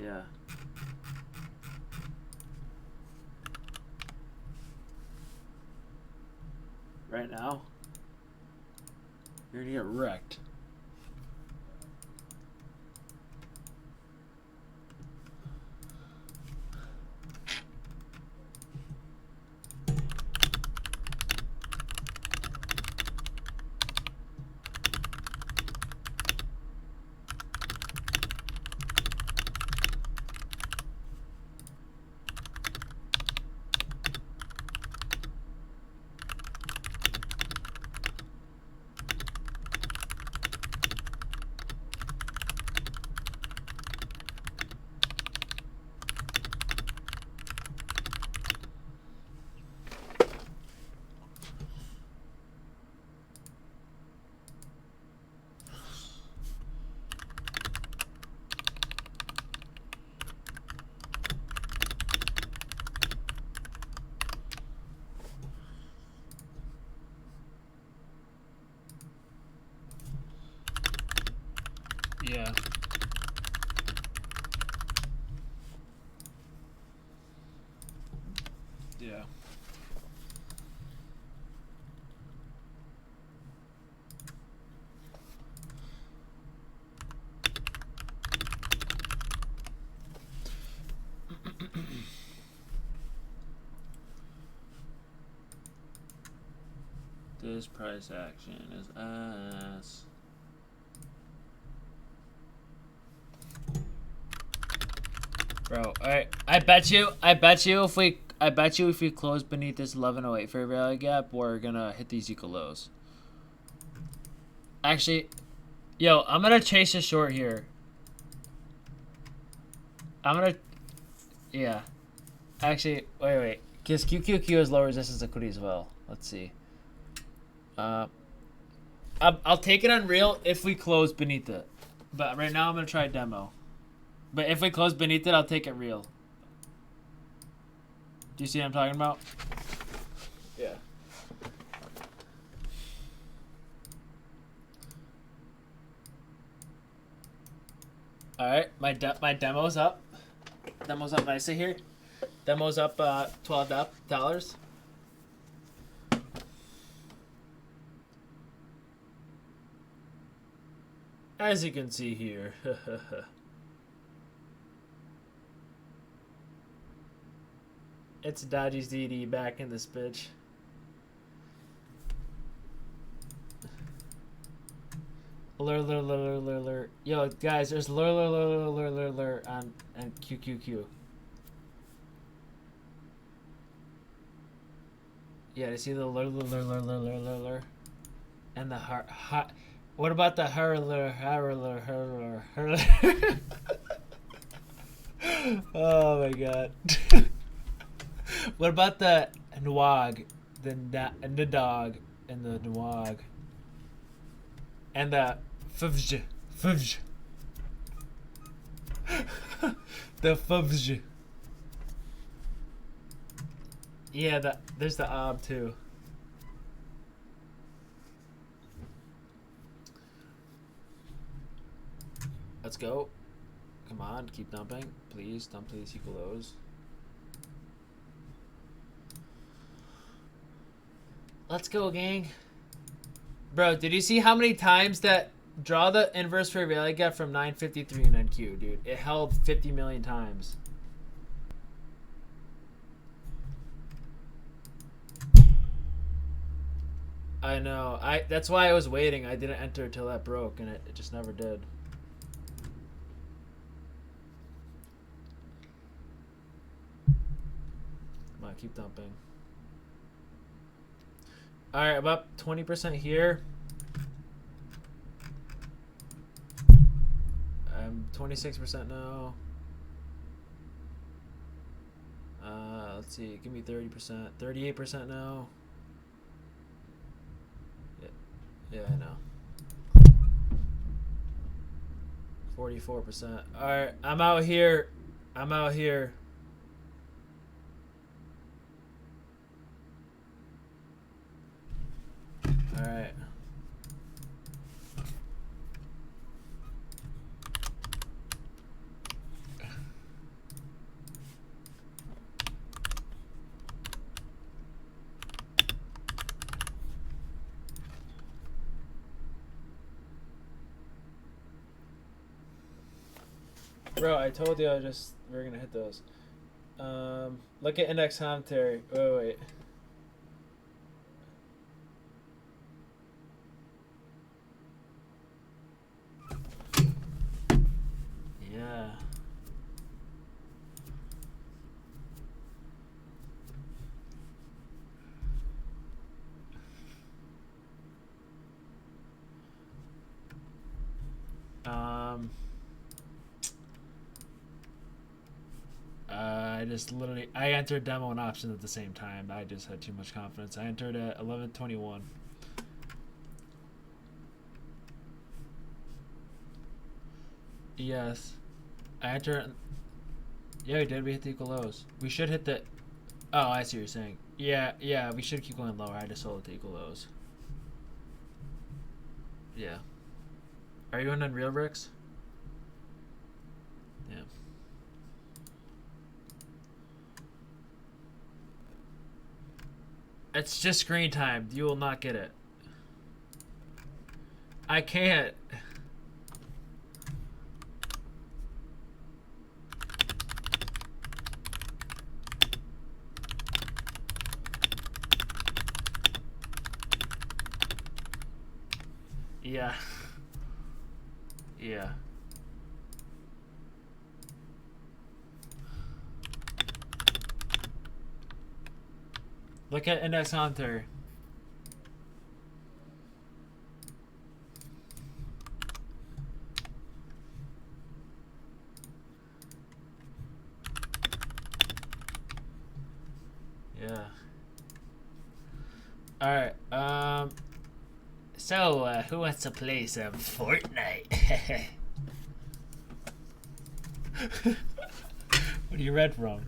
Yeah. Right now, you're gonna get wrecked. Yeah. Yeah. This price action is ass. Bro, alright. I bet you if we close beneath this 1108 fair value gap, we're gonna hit these equal lows. Actually, yo, I'm gonna chase a short here. Yeah. Actually, wait. Because QQQ has low resistance equity as well. Let's see. I'll take it on real if we close beneath it. But right now I'm gonna try demo. But if we close beneath it, I'll take it real. Do you see what I'm talking about? Yeah. Alright, my demo's up. Demo's up nicely here. Demo's up $12. As you can see here. It's Dodgy's DD back in this bitch. Lur. Yo, guys, there's lur on QQQ. Yeah, you see the lur. And the heart. What about the hurler? Oh my god. What about the nwag? The dog and the nwag. And the fvj. The fvj. Yeah, there's the ob too. Let's go. Come on, keep dumping. Please, dump please equal those. Let's go, gang. Bro, did you see how many times that draw the inverse for eval I got from 953 and NQ, dude? It held 50 million times. I know. That's why I was waiting. I didn't enter until that broke, and it just never did. Come on, keep dumping. Alright, I'm up 20% here. I'm 26% now. Let's see, give me 30%. 38% now. Yeah, I know. 44%. Alright, I'm out here. Alright. Bro, I told you we're gonna hit those. Look at index commentary. Wait. Yeah. I entered demo and options at the same time. I just had too much confidence. I entered at 11:21. Yes. I entered. Yeah, we did. We hit the equal lows. We should hit the. Oh, I see what you're saying. Yeah, we should keep going lower. I just sold it to equal lows. Yeah. Are you in Unreal, Ricks? Yeah. It's just screen time. You will not get it. I can't. Yeah. Yeah. Look at index hunter. Yeah. All right. So, who wants to play some Fortnite? What are you read from?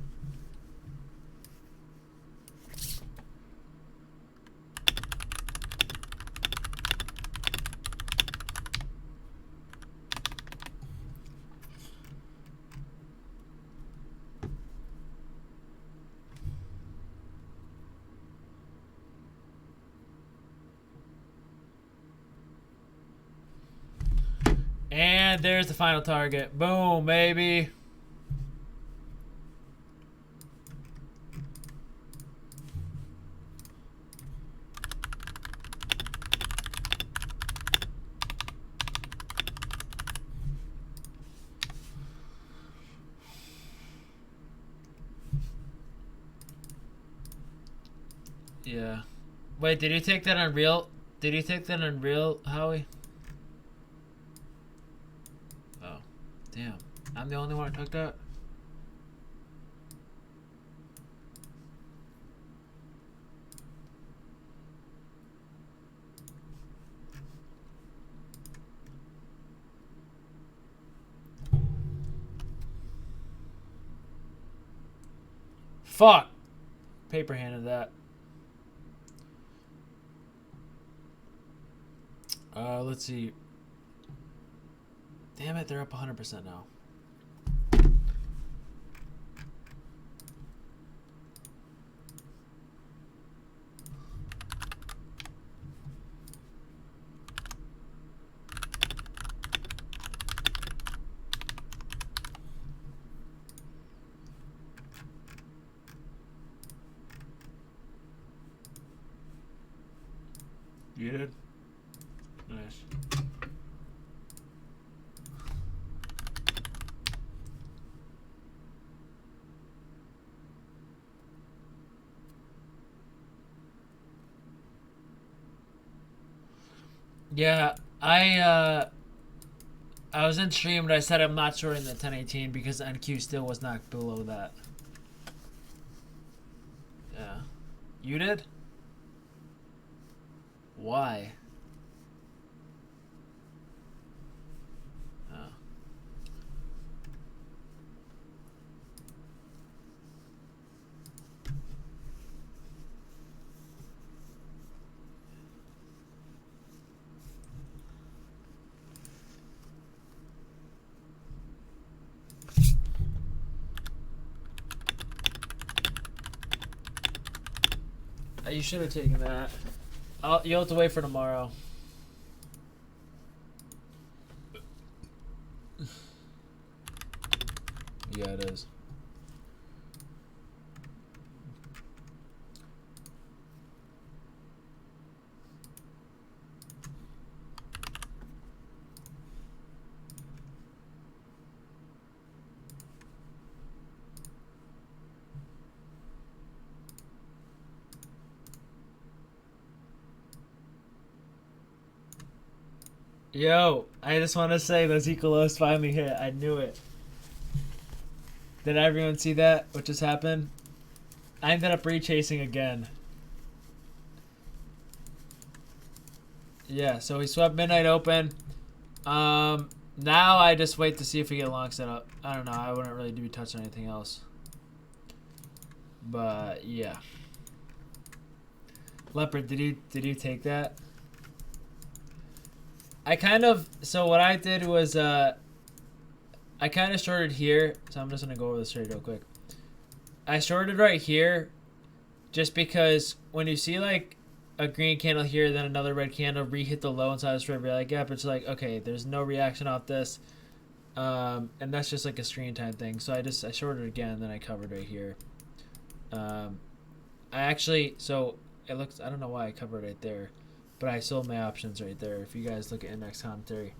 And there's the final target. Boom, baby. Yeah. Wait, did you take that on real? Did you take that on real, Howie? Oh, damn. I'm the only one who took that? Fuck! Paper handed that. Let's see. Damn it, they're up 100% now. You did? Nice. Yeah, I was in stream, but I said I'm not shorting the 1018 because NQ still was not below that. Yeah. You did? Why? Oh. You should have taken that. You'll have to wait for tomorrow. Yeah, it is. Yo, I just want to say those equalos finally hit. I knew it. Did everyone see that? What just happened? I ended up rechasing again. Yeah, so we swept midnight open. Now I just wait to see if we get long set up. I don't know. I wouldn't really be touching anything else. But yeah. Leopard, did you take that? So what I did was I kind of shorted here, so I'm just gonna go over this trade real quick. I shorted right here just because when you see like a green candle here, then another red candle re-hit the low inside the straight leg gap, it's like, okay, there's no reaction off this, and that's just like a screen time thing. So I shorted again, then I covered right here. So it looks, I don't know why I covered right there, but I sold my options right there. If you guys look at index commentary,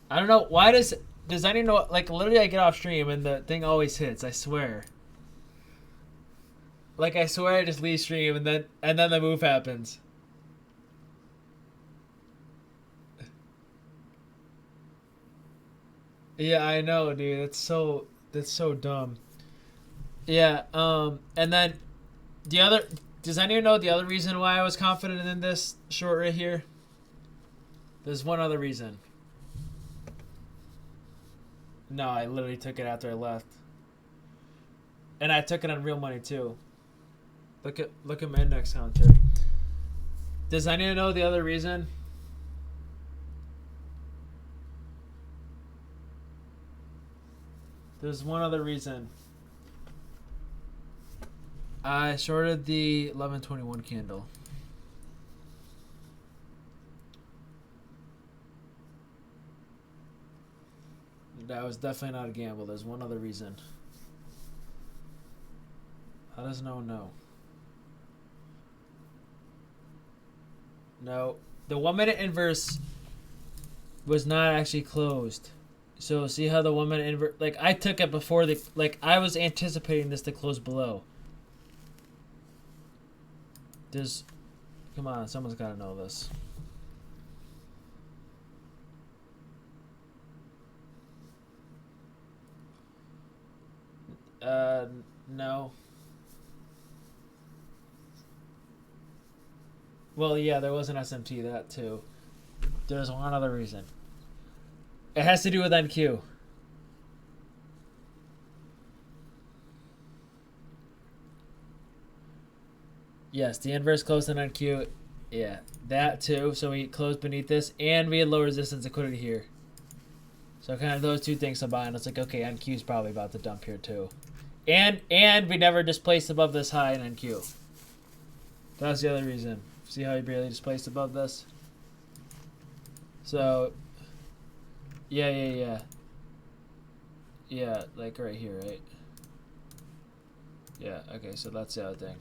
I don't know why does anyone know? Like literally, I get off stream and the thing always hits. I swear. Like I swear, I just leave stream and then the move happens. Yeah, I know, dude. That's so dumb. Yeah. And then the other. Does anyone know the other reason why I was confident in this short right here? There's one other reason. No, I literally took it after I left. And I took it on real money too. Look at my index counter. Does anyone know the other reason? There's one other reason. I shorted the 1121 candle. That was definitely not a gamble. There's one other reason. How does no one know? No. The 1 minute inverse was not actually closed. So see how the 1 minute inverse, like I took it before I was anticipating this to close below. There's, come on, someone's got to know this. No. Well, yeah, there was an SMT, that too. There's one other reason. It has to do with NQ. Yes, the inverse closed on NQ. Yeah, that too. So we closed beneath this, and we had low resistance liquidity here. So kind of those two things combined, it's like, okay, NQ is probably about to dump here too. And we never displaced above this high in NQ. That's the other reason. See how he barely displaced above this? So, yeah. Yeah, like right here, right? Yeah, okay, so that's the other thing.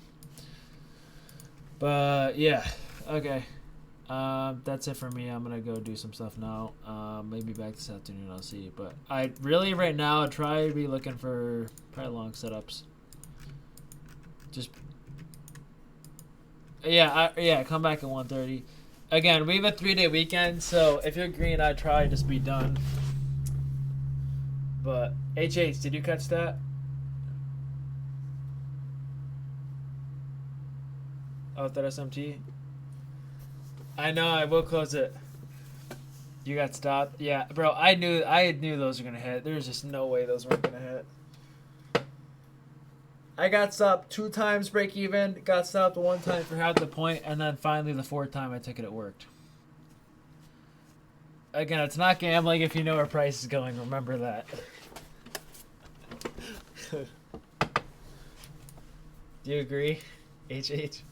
But, yeah, okay. That's it for me. I'm gonna go do some stuff now. Maybe back this afternoon, I'll see. But I really, right now, I'd try to be looking for probably long setups. Just, yeah, come back at 1:30. Again, we have a 3-day weekend, so if you're green, I'd try to just be done. But, HH, did you catch that? Oh, that SMT? I know, I will close it. You got stopped? Yeah, bro, I knew those were going to hit. There's just no way those weren't going to hit. I got stopped 2 times break even, got stopped 1 time for half the point, and then finally the 4th time I took it worked. Again, it's not gambling if you know where price is going. Remember that. Do you agree, HH?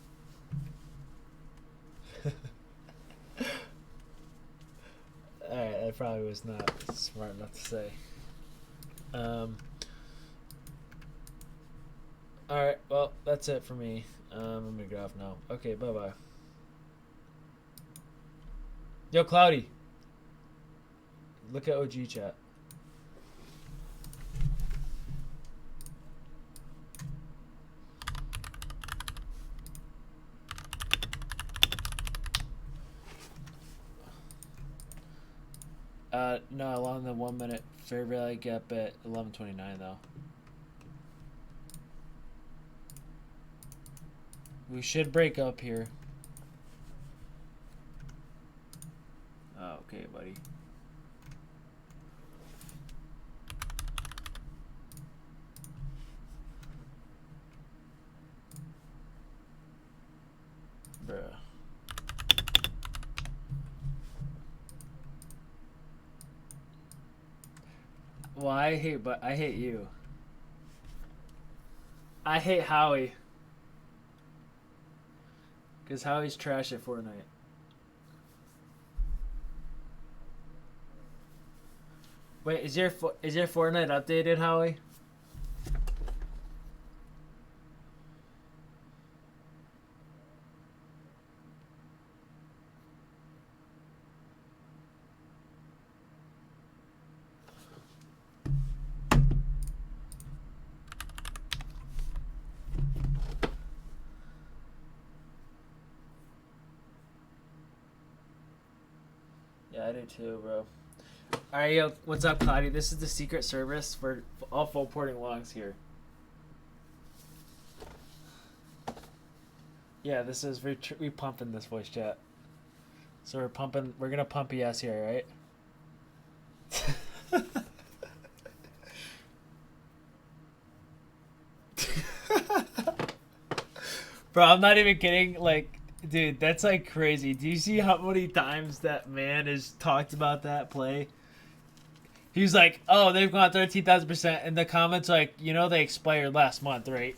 Alright, that probably was not smart enough to say. Alright, well, that's it for me. I'm gonna get off now. Okay, bye-bye. Yo, Cloudy. Look at OG chat. No, along the 1 minute fair value gap at 11:29 though. We should break up here. Oh, okay, buddy. Bruh. Well, I hate you. I hate Howie. Because Howie's trash at Fortnite. Wait, is your Fortnite updated, Howie? Yeah, I do too, bro. Alright, yo, what's up, Cloudy? This is the secret service for all full porting logs here. Yeah, this is, we pumping this voice chat. So we're gonna pump ES here, right? Bro, I'm not even kidding, like, dude, that's like crazy. Do you see how many times that man has talked about that play? He's like, oh, they've gone 13,000%. And the comments like, you know, they expired last month, right?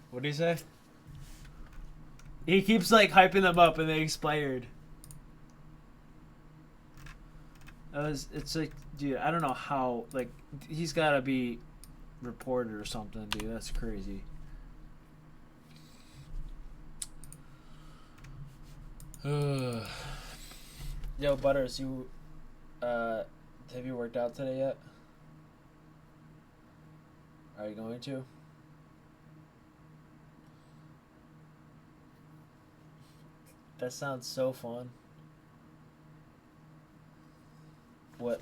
What do you say? He keeps like hyping them up and they expired. It's like, dude, I don't know how, like, he's got to be reported or something, dude. That's crazy. Yo, Butters, have you worked out today yet? Are you going to? That sounds so fun. What